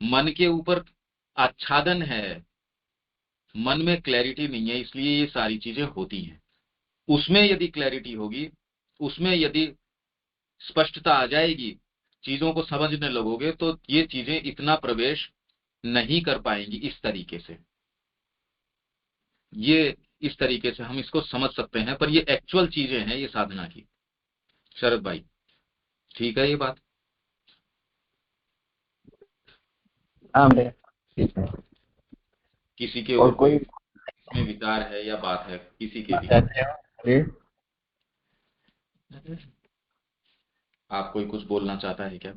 मन के ऊपर आच्छादन है, मन में क्लैरिटी नहीं है, इसलिए ये सारी चीजें होती हैं। उसमें यदि क्लैरिटी होगी, उसमें यदि स्पष्टता आ जाएगी, चीजों को समझने लगोगे, तो ये चीजें इतना प्रवेश नहीं कर पाएंगी इस तरीके से। ये इस तरीके से हम इसको समझ सकते हैं, पर ये एक्चुअल चीजें हैं ये साधना की। शरद भाई ठीक है ये बात? हाँ भैया ठीक है। किसी के और और कोई में विचार है या बात है किसी के भी? चाहते हो? जी आप कोई कुछ बोलना चाहता है क्या?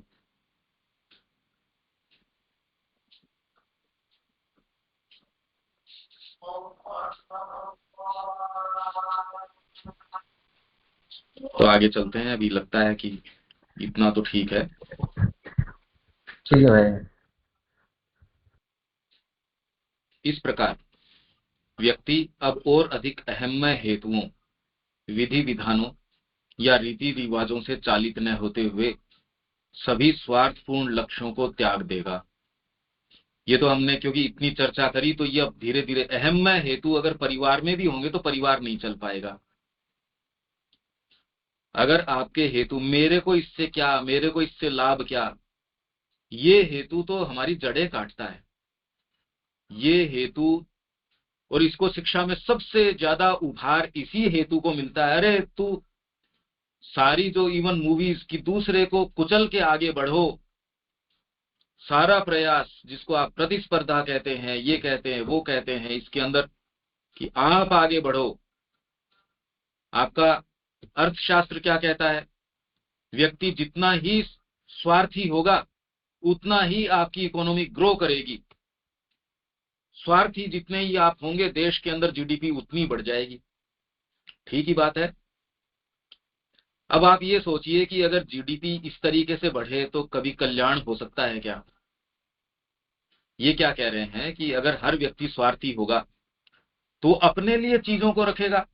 तो आगे चलते हैं, अभी लगता है कि इतना तो ठीक है। ठीक है भैया। इस प्रकार व्यक्ति अब और अधिक अहम्य हेतुओं, विधि विधानों या रीति रिवाजों से चालित न होते हुए सभी स्वार्थपूर्ण लक्ष्यों को त्याग देगा। ये तो हमने क्योंकि इतनी चर्चा करी, तो ये अब धीरे धीरे अहम्य हेतु अगर परिवार में भी होंगे तो परिवार नहीं चल पाएगा। अगर आपके हेतु मेरे को इससे क्या, मेरे को इससे लाभ क्या, ये हेतु तो हमारी जड़ें काटता है ये हेतु। और इसको शिक्षा में सबसे ज्यादा उभार इसी हेतु को मिलता है। अरे तू सारी जो इवन मूवीज की दूसरे को कुचल के आगे बढ़ो, सारा प्रयास जिसको आप प्रतिस्पर्धा कहते हैं, ये कहते हैं, वो कहते हैं, इसके अंदर कि आप आगे बढ़ो। आपका अर्थशास्त्र क्या कहता है? व्यक्ति जितना ही स्वार्थी होगा उतना ही आपकी इकोनॉमी ग्रो करेगी। स्वार्थी जितने ही आप होंगे, देश के अंदर जीडीपी उतनी बढ़ जाएगी। ठीक ही बात है। अब आप ये सोचिए कि अगर जीडीपी इस तरीके से बढ़े तो कभी कल्याण हो सकता है क्या? ये क्या कह रहे हैं कि अगर हर व्यक्ति स्वार्थी होगा तो अपने लिए चीजों को रखेगा।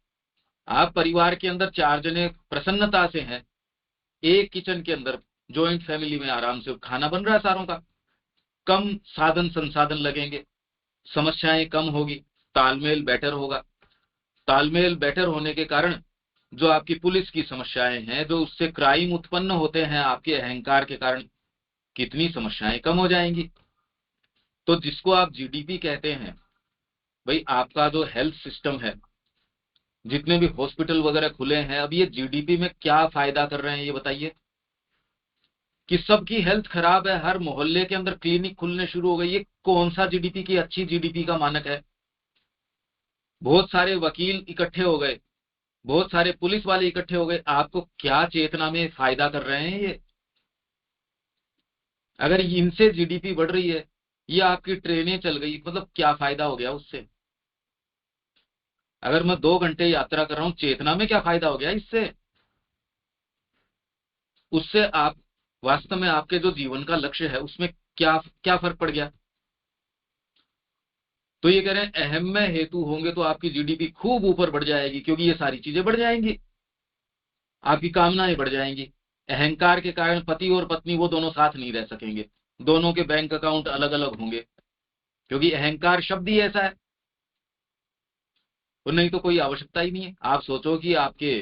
आप परिवार के अंदर 4 जने प्रसन्नता से हैं, एक किचन के अंदर जॉइंट फैमिली में आराम से खाना बन रहा है सारों का, कम साधन संसाधन लगेंगे, समस्याएं कम होगी, तालमेल बेटर होगा। तालमेल बेटर होने के कारण जो आपकी पुलिस की समस्याएं हैं, जो उससे क्राइम उत्पन्न होते हैं आपके अहंकार के कारण, कितनी समस्याएं कम हो जाएंगी। तो जिसको आप जीडीपी कहते हैं, भाई आपका जो हेल्थ सिस्टम है, जितने भी हॉस्पिटल वगैरह खुले हैं, अब ये जीडीपी में क्या फायदा कर रहे हैं ये बताइए? कि सबकी हेल्थ खराब है, हर मोहल्ले के अंदर क्लिनिक खुलने शुरू हो गई, ये कौन सा जीडीपी की अच्छी जीडीपी का मानक है? बहुत सारे वकील इकट्ठे हो गए, बहुत सारे पुलिस वाले इकट्ठे हो गए, आपको क्या चेतना में फायदा कर रहे हैं ये? अगर इनसे जीडीपी बढ़ रही है, ये आपकी ट्रेनें चल गई, मतलब क्या फायदा हो गया उससे? अगर मैं 2 घंटे यात्रा कर रहा हूं, चेतना में क्या फायदा हो गया इससे? उससे आप वास्तव में आपके जो जीवन का लक्ष्य है उसमें क्या क्या फर्क पड़ गया? तो ये कह रहे हैं अहम्य हेतु होंगे तो आपकी जीडीपी खूब ऊपर बढ़ जाएगी, क्योंकि ये सारी चीजें बढ़ जाएंगी, आपकी कामनाएं बढ़ जाएंगी। अहंकार के कारण पति और पत्नी वो दोनों साथ नहीं रह सकेंगे, दोनों के बैंक अकाउंट अलग अलग होंगे, क्योंकि अहंकार शब्द ही ऐसा है। और नहीं तो कोई आवश्यकता ही नहीं है। आप सोचो कि आपके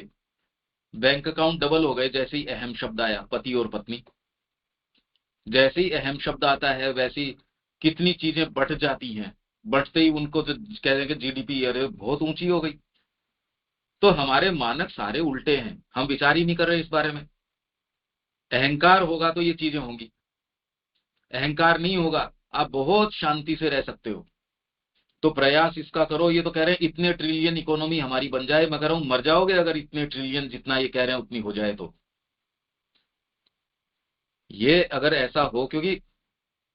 बैंक अकाउंट डबल हो गए जैसे ही अहम शब्द आया, पति और पत्नी। जैसे ही अहम शब्द आता है वैसी कितनी चीजें बढ़ जाती हैं, बढ़ते ही उनको तो कह रहे हैं कि जीडीपी अरे बहुत ऊंची हो गई। तो हमारे मानक सारे उल्टे हैं, हम विचार ही नहीं कर रहे इस बारे में। अहंकार होगा तो ये चीजें होंगी, अहंकार नहीं होगा आप बहुत शांति से रह सकते हो। तो प्रयास इसका करो। ये तो कह रहे हैं इतने ट्रिलियन इकोनॉमी हमारी बन जाए, मैं कह रहा हूं मर जाओगे अगर इतने ट्रिलियन जितना ये कह रहे हैं उतनी हो जाए तो। ये अगर ऐसा हो, क्योंकि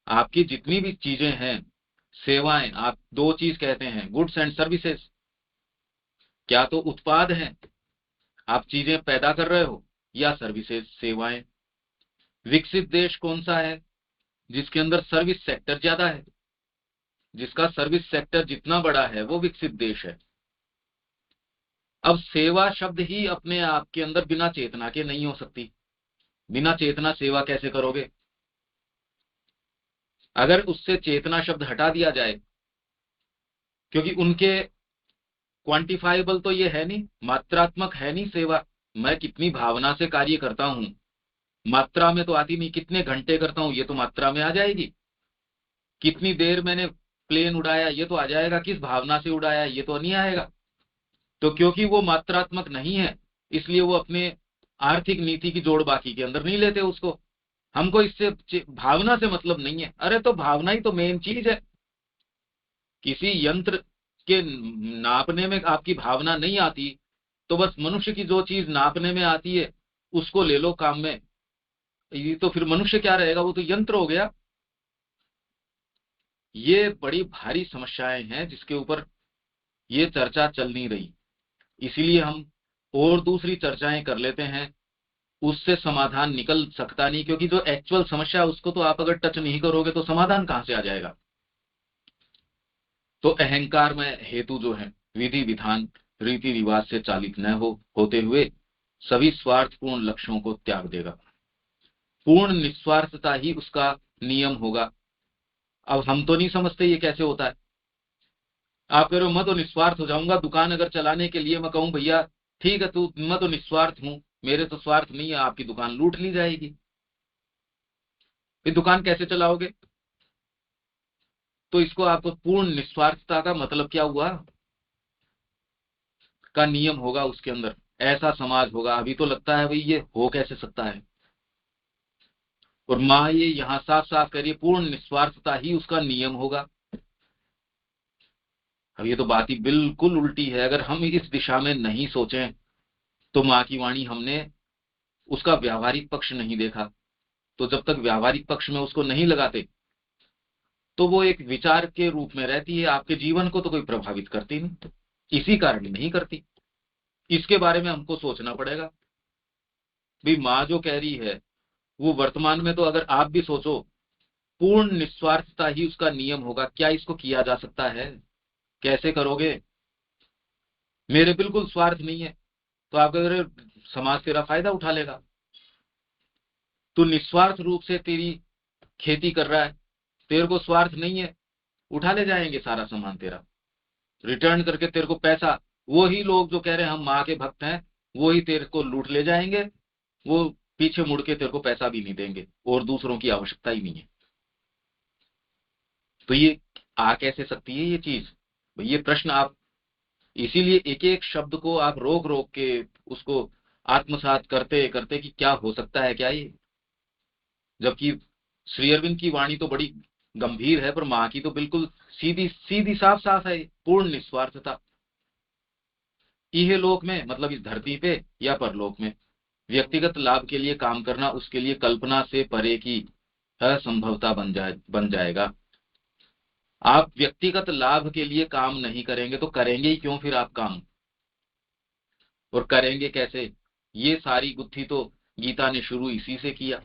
आपकी जितनी भी चीजें हैं, सेवाएं, आप दो चीज कहते हैं, गुड्स एंड सर्विसेज, क्या तो उत्पाद हैं, आप चीजें पैदा कर रहे हो, या सर्विसेज, सेवाएं। विकसित देश कौन सा है? जिसके अंदर सर्विस सेक्टर ज्यादा है। जिसका सर्विस सेक्टर जितना बड़ा है वो विकसित देश है। अब सेवा शब्द ही अपने आप के अंदर बिना चेतना के नहीं हो सकती। बिना चेतना सेवा कैसे करोगे? अगर उससे चेतना शब्द हटा दिया जाए, क्योंकि उनके क्वांटिफाइबल तो ये है नहीं, मात्रात्मक है नहीं सेवा। मैं कितनी भावना से कार्य करता हूं, मात्रा में तो आती नहीं। कितने घंटे करता हूं ये तो मात्रा में आ जाएगी। कितनी देर मैंने प्लेन उड़ाया ये तो आ जाएगा, किस भावना से उड़ाया ये तो नहीं आएगा। तो क्योंकि वो मात्रात्मक नहीं है, इसलिए वो अपने आर्थिक नीति की जोड़ बाकी के अंदर नहीं लेते उसको। हमको इससे भावना से मतलब नहीं है। अरे तो भावना ही तो मेन चीज है। किसी यंत्र के नापने में आपकी भावना नहीं आती, तो बस मनुष्य की जो चीज नापने में आती है उसको ले लो काम में। ये तो फिर मनुष्य क्या रहेगा, वो तो यंत्र हो गया। ये बड़ी भारी समस्याएं हैं जिसके ऊपर ये चर्चा चल नहीं रही। इसीलिए हम और दूसरी चर्चाएं कर लेते हैं, उससे समाधान निकल सकता नहीं। क्योंकि जो एक्चुअल समस्या है उसको तो आप अगर टच नहीं करोगे तो समाधान कहां से आ जाएगा। तो अहंकार में हेतु जो है, विधि विधान रीति रिवाज से चालित न होते हुए सभी स्वार्थपूर्ण लक्ष्यों को त्याग देगा। पूर्ण निस्वार्थता ही उसका नियम होगा। अब हम तो नहीं समझते ये कैसे होता है। आप कह रहे हो मैं तो निस्वार्थ हो जाऊंगा, दुकान अगर चलाने के लिए मैं कहूं भैया ठीक है तू, मैं तो निस्वार्थ हूं, मेरे तो स्वार्थ नहीं है, आपकी दुकान लूट ली जाएगी। फिर दुकान कैसे चलाओगे? तो इसको आपको पूर्ण निस्वार्थता का मतलब क्या हुआ, का नियम होगा उसके अंदर। ऐसा समाज होगा। अभी तो लगता है भाई ये हो कैसे सकता है। और माँ ये यहां साफ साफ कह रही है पूर्ण निस्वार्थता ही उसका नियम होगा। अब ये तो बात ही बिल्कुल उल्टी है। अगर हम इस दिशा में नहीं सोचें तो माँ की वाणी हमने उसका व्यावहारिक पक्ष नहीं देखा। तो जब तक व्यावहारिक पक्ष में उसको नहीं लगाते तो वो एक विचार के रूप में रहती है, आपके जीवन को तो कोई प्रभावित करती नहीं। इसी कारण नहीं करती। इसके बारे में हमको सोचना पड़ेगा। भाई माँ जो कह रही है वो वर्तमान में, तो अगर आप भी सोचो पूर्ण निस्वार्थता ही उसका नियम होगा, क्या इसको किया जा सकता है? कैसे करोगे? मेरे बिल्कुल स्वार्थ नहीं है, तो आप कह रहे हो समाज तेरा फायदा उठा लेगा। तू निस्वार्थ रूप से तेरी खेती कर रहा है, तेरे को स्वार्थ नहीं है, उठा ले जाएंगे सारा सामान तेरा, रिटर्न करके तेरे को पैसा। वो ही लोग जो कह रहे हैं हम माँ के भक्त हैं, वो ही तेरे को लूट ले जाएंगे। वो पीछे मुड़ के तेरे को पैसा भी नहीं देंगे और दूसरों की आवश्यकता ही नहीं है। तो ये आ कैसे सकती है ये चीज? ये प्रश्न आप, इसीलिए एक एक शब्द को आप रोक रोक के उसको आत्मसात करते करते कि क्या हो सकता है क्या ये। जबकि श्री अरविंद की वाणी तो बड़ी गंभीर है, पर माँ की तो बिल्कुल सीधी सीधी साफ साफ है, पूर्ण निस्वार्थता। इहलोक में मतलब इस धरती पे या परलोक में व्यक्तिगत लाभ के लिए काम करना उसके लिए कल्पना से परे की असंभवता बन जाएगा। आप व्यक्तिगत लाभ के लिए काम नहीं करेंगे तो करेंगे ही क्यों फिर आप काम? और करेंगे कैसे? ये सारी गुत्थी तो गीता ने शुरू इसी से किया,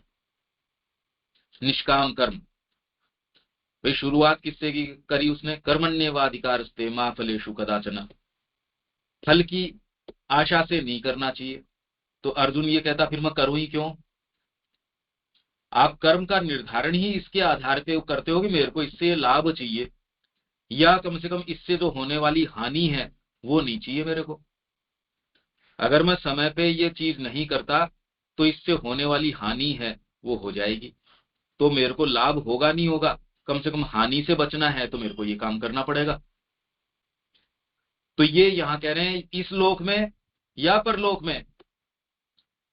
निष्काम कर्म। भाई शुरुआत किससे की करी उसने? कर्मण्येवाधिकारस्ते मा फलेषु कदाचन। फल की आशा से नहीं करना चाहिए। तो अर्जुन ये कहता फिर मैं करूं ही क्यों? आप कर्म का निर्धारण ही इसके आधार पे करते हो कि मेरे को इससे लाभ चाहिए, या कम से कम इससे जो होने वाली हानि है वो नहीं चाहिए मेरे को। अगर मैं समय पे ये चीज नहीं करता तो इससे होने वाली हानि है वो हो जाएगी, तो मेरे को लाभ होगा नहीं होगा कम से कम हानि से बचना है तो मेरे को ये काम करना पड़ेगा। तो ये यहाँ कह रहे हैं इस लोक में या परलोक में।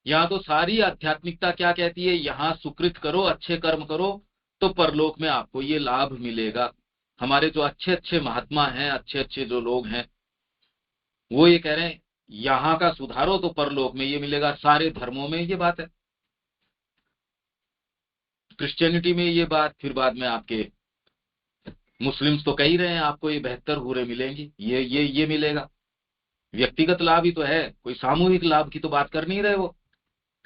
यहाँ तो सारी आध्यात्मिकता क्या कहती है, यहाँ सुकृत करो, अच्छे कर्म करो, तो परलोक में आपको ये लाभ मिलेगा। हमारे जो अच्छे अच्छे महात्मा हैं, अच्छे अच्छे जो लोग हैं, वो ये कह रहे हैं यहाँ का सुधारो तो परलोक में ये मिलेगा। सारे धर्मों में ये बात है, क्रिश्चियनिटी में ये बात, फिर बाद में आपके मुस्लिम्स तो कह ही रहे हैं आपको ये 72 हूरें मिलेंगी, ये मिलेगा। व्यक्तिगत लाभ ही तो है, कोई सामूहिक लाभ की तो बात कर नहीं रहे वो।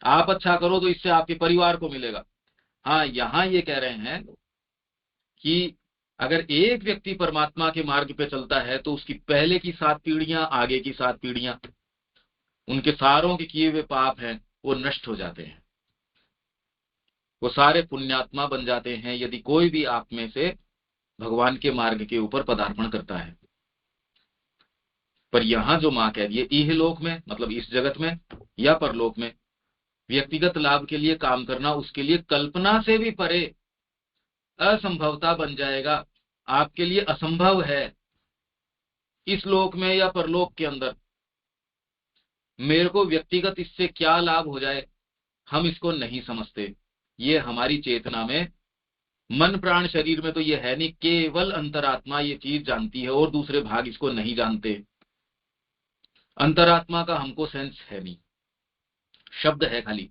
आप अच्छा करो तो इससे आपके परिवार को मिलेगा। हाँ, यहाँ ये कह रहे हैं कि अगर एक व्यक्ति परमात्मा के मार्ग पे चलता है तो उसकी पहले की 7 पीढ़ियां, आगे की 7 पीढ़ियां, उनके सारों के किए हुए पाप हैं वो नष्ट हो जाते हैं, वो सारे पुण्यात्मा बन जाते हैं यदि कोई भी आप में से भगवान के मार्ग के ऊपर पदार्पण करता है। पर यहां जो मां कह रही है इहलोक में, मतलब इस जगत में या परलोक में, व्यक्तिगत लाभ के लिए काम करना उसके लिए कल्पना से भी परे असंभवता बन जाएगा। आपके लिए असंभव है इस लोक में या परलोक के अंदर। मेरे को व्यक्तिगत इससे क्या लाभ हो जाए, हम इसको नहीं समझते। ये हमारी चेतना में, मन प्राण शरीर में तो ये है नहीं, केवल अंतरात्मा ये चीज जानती है और दूसरे भाग इसको नहीं जानते। अंतरात्मा का हमको सेंस है नहीं, शब्द है खाली।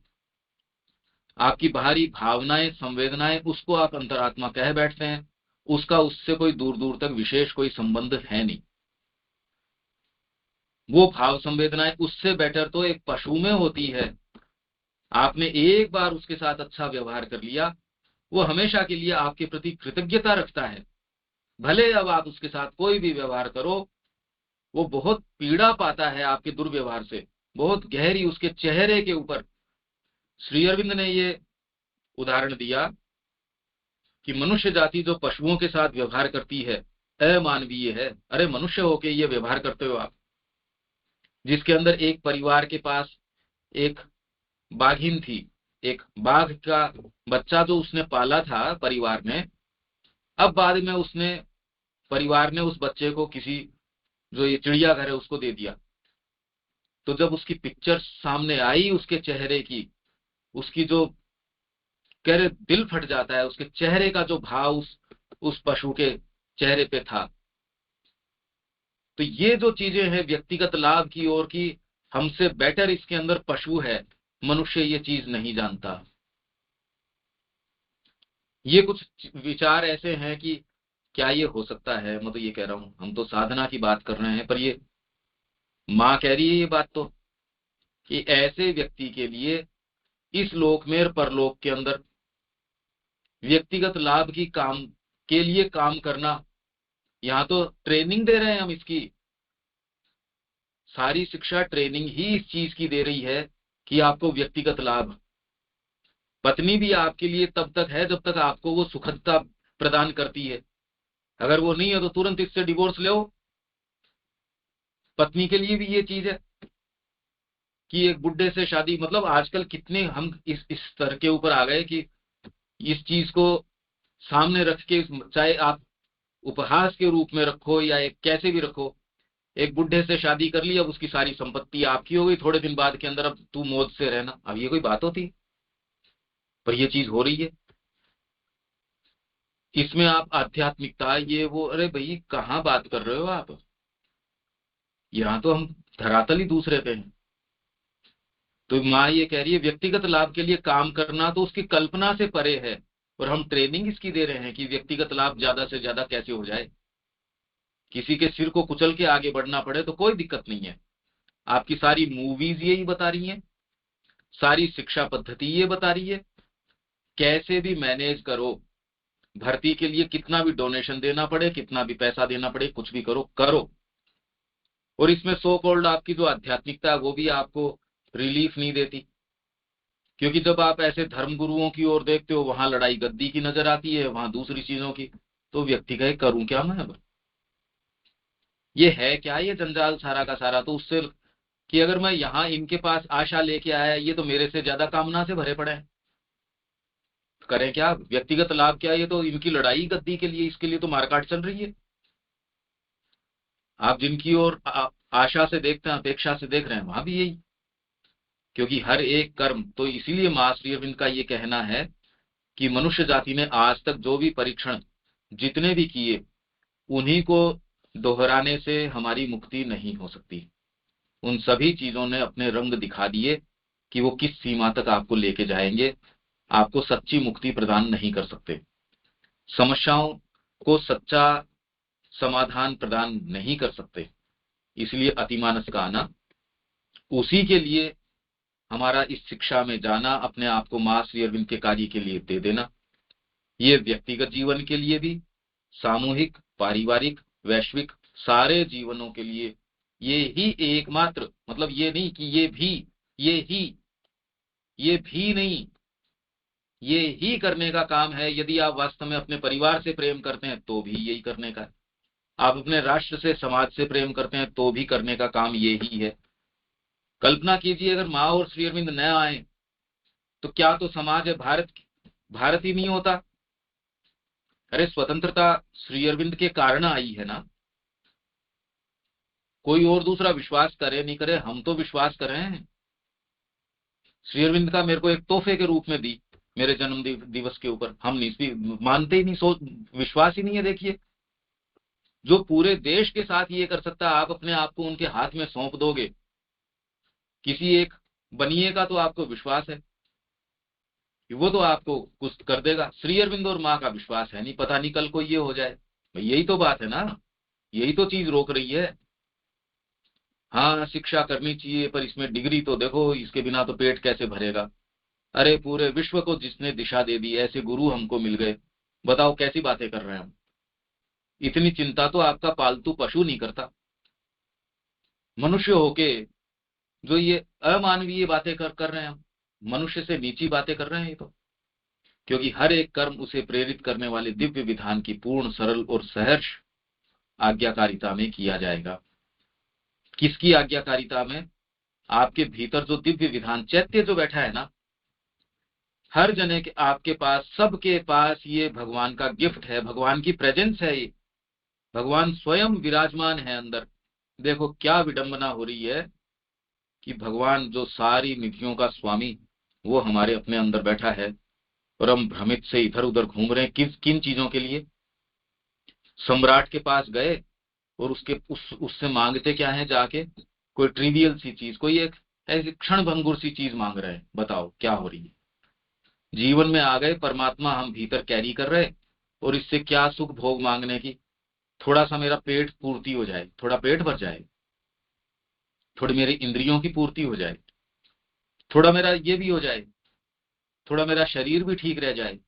आपकी बाहरी भावनाएं, संवेदनाएं, उसको आप अंतरात्मा कह बैठते हैं, उसका उससे कोई दूर दूर तक विशेष कोई संबंध है नहीं। वो भाव संवेदनाएं उससे बेटर तो एक पशु में होती है। आपने एक बार उसके साथ अच्छा व्यवहार कर लिया, वो हमेशा के लिए आपके प्रति कृतज्ञता रखता है। भले अब आप उसके साथ कोई भी व्यवहार करो, वो बहुत पीड़ा पाता है आपके दुर्व्यवहार से, बहुत गहरी उसके चेहरे के ऊपर। श्री अरविंद ने ये उदाहरण दिया कि मनुष्य जाति जो पशुओं के साथ व्यवहार करती है अमानवीय है। अरे मनुष्य होके ये व्यवहार करते हो आप, जिसके अंदर एक परिवार के पास एक बाघिन थी, एक बाघ का बच्चा जो उसने पाला था परिवार ने। अब बाद में उसने, परिवार ने उस बच्चे को किसी, जो ये चिड़ियाघर है, उसको दे दिया। तो जब उसकी पिक्चर सामने आई उसके चेहरे की, उसकी जो कह रहे दिल फट जाता है, उसके चेहरे का जो भाव उस पशु के चेहरे पे था। तो ये जो चीजें हैं व्यक्तिगत लाभ की ओर की, हमसे बेटर इसके अंदर पशु है, मनुष्य ये चीज नहीं जानता। ये कुछ विचार ऐसे हैं कि क्या ये हो सकता है। मैं तो ये कह रहा हूं, हम तो साधना की बात कर रहे हैं, पर ये माँ कह रही है ये बात तो, कि ऐसे व्यक्ति के लिए इस लोक में और परलोक के अंदर व्यक्तिगत लाभ की काम के लिए काम करना, यहाँ तो ट्रेनिंग दे रहे हैं हम इसकी। सारी शिक्षा ट्रेनिंग ही इस चीज की दे रही है कि आपको व्यक्तिगत लाभ। पत्नी भी आपके लिए तब तक है जब तक आपको वो सुखदता प्रदान करती है। अगर वो नहीं है तो तुरंत इससे डिवोर्स लो। पत्नी के लिए भी ये चीज है कि एक बुड्ढे से शादी, मतलब आजकल कितने हम इस स्तर के ऊपर आ गए कि इस चीज को सामने रख के, चाहे आप उपहास के रूप में रखो या एक कैसे भी रखो, एक बुढ़े से शादी कर ली, अब उसकी सारी संपत्ति आपकी हो गई थोड़े दिन बाद के अंदर, अब तू मौज से रहना। अब ये कोई बात होती है? पर ये चीज हो रही है। इसमें आप आध्यात्मिकता ये वो, अरे भाई कहाँ बात कर रहे हो आप? यहाँ तो हम धरातल ही दूसरे पे हैं। तो माँ ये कह रही है व्यक्तिगत लाभ के लिए काम करना तो उसकी कल्पना से परे है, और हम ट्रेनिंग इसकी दे रहे हैं कि व्यक्तिगत लाभ ज्यादा से ज्यादा कैसे हो जाए। किसी के सिर को कुचल के आगे बढ़ना पड़े तो कोई दिक्कत नहीं है। आपकी सारी मूवीज यही बता रही हैं, सारी शिक्षा पद्धति ये बता रही है, कैसे भी मैनेज करो, भर्ती के लिए कितना भी डोनेशन देना पड़े, कितना भी पैसा देना पड़े, कुछ भी करो करो। और इसमें सो कॉल्ड आपकी जो आध्यात्मिकता है वो भी आपको रिलीफ नहीं देती, क्योंकि जब आप ऐसे धर्म गुरुओं की ओर देखते हो वहां लड़ाई गद्दी की नजर आती है, वहां दूसरी चीजों की। तो व्यक्ति कहे करूं क्या मैं? अब ये है क्या, ये जंजाल सारा का सारा तो उससे, कि अगर मैं यहाँ इनके पास आशा लेके आया, ये तो मेरे से ज्यादा कामना से भरे पड़े हैं। करें क्या, व्यक्तिगत लाभ क्या, ये तो इनकी लड़ाई गद्दी के लिए, इसके लिए तो मारकाट चल रही है। आप जिनकी ओर आशा से देखते हैं, अपेक्षा से देख रहे हैं, वहां भी यही। क्योंकि हर एक कर्म तो, इसीलिए मां श्री अरविंद का ये कहना है कि मनुष्य जाति ने आज तक जो भी परीक्षण जितने भी किए, उन्हीं को दोहराने से हमारी मुक्ति नहीं हो सकती। उन सभी चीजों ने अपने रंग दिखा दिए कि वो किस सीमा तक आपको लेके जाएंगे, आपको सच्ची मुक्ति प्रदान नहीं कर सकते, समस्याओं को सच्चा समाधान प्रदान नहीं कर सकते। इसलिए अतिमानस का आना, उसी के लिए हमारा इस शिक्षा में जाना, अपने आप को मां श्री अरविंद के कार्य के लिए दे देना, ये व्यक्तिगत जीवन के लिए भी, सामूहिक, पारिवारिक, वैश्विक सारे जीवनों के लिए ये ही एकमात्र, मतलब ये नहीं कि ये भी, ये भी नहीं, ये ही करने का काम है। यदि आप वास्तव में अपने परिवार से प्रेम करते हैं तो भी यही करने का है, आप अपने राष्ट्र से, समाज से प्रेम करते हैं तो भी करने का काम ये ही है। कल्पना कीजिए अगर माँ और श्री अरविंद न आए तो क्या तो समाज है भारत ही नहीं होता। अरे स्वतंत्रता श्री अरविंद के कारण आई है ना, कोई और दूसरा विश्वास करे नहीं करे, हम तो विश्वास कर रहे हैं। श्री अरविंद का मेरे को एक तोहफे के रूप में दी मेरे जन्म दिवस के ऊपर, हम नहीं मानते ही नहीं, विश्वास ही नहीं है। देखिए, जो पूरे देश के साथ ये कर सकता है, आप अपने आप को उनके हाथ में सौंप दोगे, किसी एक बनिए का, तो आपको विश्वास है कि वो तो आपको कुछ कर देगा। श्री अरविंद और माँ का विश्वास है नहीं, पता नहीं कल को ये हो जाए। भाई यही तो बात है ना, यही तो चीज रोक रही है। हाँ शिक्षा करनी चाहिए, पर इसमें डिग्री तो देखो, इसके बिना तो पेट कैसे भरेगा। अरे पूरे विश्व को जिसने दिशा दे दी, ऐसे गुरु हमको मिल गए, बताओ कैसी बातें कर रहे हैं हम। इतनी चिंता तो आपका पालतू पशु नहीं करता। मनुष्य होके जो ये अमानवीय बातें कर रहे हैं हम, मनुष्य से नीची बातें कर रहे हैं ये तो। क्योंकि हर एक कर्म उसे प्रेरित करने वाले दिव्य विधान की पूर्ण, सरल और सहर्ष आज्ञाकारिता में किया जाएगा। किसकी आज्ञाकारिता में? आपके भीतर जो दिव्य विधान चैत्य जो बैठा है ना, हर जने के, आपके पास, सबके पास ये भगवान का गिफ्ट है, भगवान की प्रेजेंस है, ये भगवान स्वयं विराजमान है अंदर। देखो क्या विडंबना हो रही है कि भगवान जो सारी निधियों का स्वामी, वो हमारे अपने अंदर बैठा है, और हम भ्रमित से इधर उधर घूम रहे हैं। किन चीजों के लिए? सम्राट के पास गए और उससे मांगते क्या है जाके? कोई ट्रिवियल सी चीज, कोई एक ऐसी क्षण भंगुर सी चीज मांग रहे हैं। बताओ क्या हो रही है। जीवन में आ गए, परमात्मा हम भीतर कैरी कर रहे, और इससे क्या सुख भोग मांगने की? थोड़ा सा मेरा पेट पूर्ति हो जाए, थोड़ा पेट भर जाए, थोड़ी मेरी इंद्रियों की पूर्ति हो जाए, थोड़ा मेरा ये भी हो जाए, थोड़ा मेरा शरीर भी ठीक रह जाए।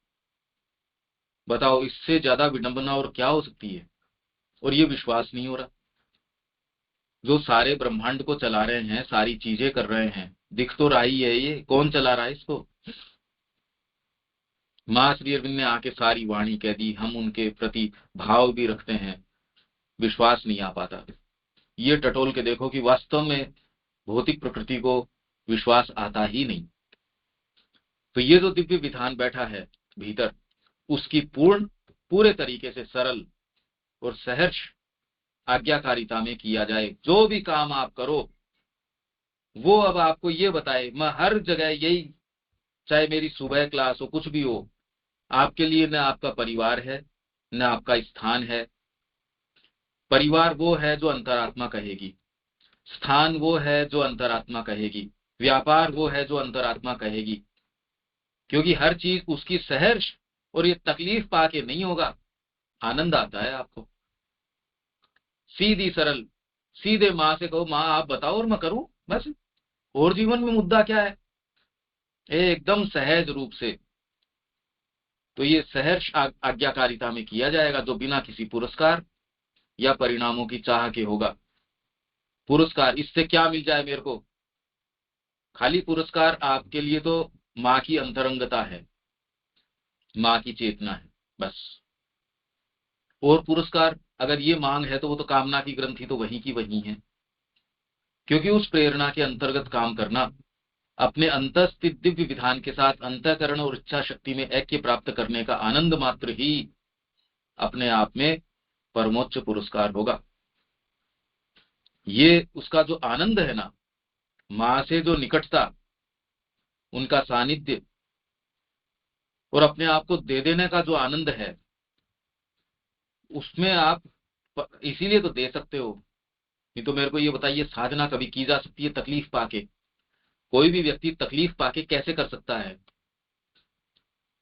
बताओ इससे ज्यादा विडंबना और क्या हो सकती है? और ये विश्वास नहीं हो रहा। जो सारे ब्रह्मांड को चला रहे हैं, सारी चीजें कर रहे हैं, दिख तो रहा ही है, ये कौन चला रहा है इसको? मां श्री अरविंद ने आके सारी वाणी कह दी, हम उनके प्रति भाव भी रखते हैं, विश्वास नहीं आ पाता। ये टटोल के देखो कि वास्तव में भौतिक प्रकृति को विश्वास आता ही नहीं। तो ये जो दिव्य विधान बैठा है भीतर, उसकी पूरे तरीके से सरल और सहर्ष आज्ञाकारिता में किया जाए। जो भी काम आप करो वो अब आपको ये बताए। मैं हर जगह यही, चाहे मेरी सुबह क्लास हो, कुछ भी हो, आपके लिए न आपका परिवार है, न आपका स्थान है। परिवार वो है जो अंतरात्मा कहेगी, स्थान वो है जो अंतरात्मा कहेगी, व्यापार वो है जो अंतरात्मा कहेगी। क्योंकि हर चीज उसकी सहर्ष और ये तकलीफ पाके नहीं होगा, आनंद आता है आपको। सीधी सरल, सीधे माँ से कहो, माँ आप बताओ और मैं करूं, बस। और जीवन में मुद्दा क्या है? एकदम सहज रूप से। तो ये सहर्ष आज्ञाकारिता में किया जाएगा, जो बिना किसी पुरस्कार या परिणामों की चाह के होगा। पुरस्कार, इससे क्या मिल जाए मेरे को? खाली पुरस्कार आपके लिए तो माँ की अंतरंगता है, माँ की चेतना है, बस। और पुरस्कार अगर ये मांग है तो वो तो कामना की ग्रंथि तो वहीं की वहीं है। क्योंकि उस प्रेरणा के अंतर्गत काम करना अपने अंतस्थित दिव्य विधान के साथ अंतःकरण और इच्छा शक्ति में ऐक्य प्राप्त करने का आनंद मात्र ही अपने आप में परमोच्च पुरस्कार होगा। ये उसका जो आनंद है ना, मां से जो निकटता, उनका सानिध्य और अपने आप को दे देने का जो आनंद है, उसमें आप इसीलिए तो दे सकते हो। नहीं तो मेरे को ये बताइए, साधना कभी की जा सकती है तकलीफ पाके? कोई भी व्यक्ति तकलीफ पाके कैसे कर सकता है?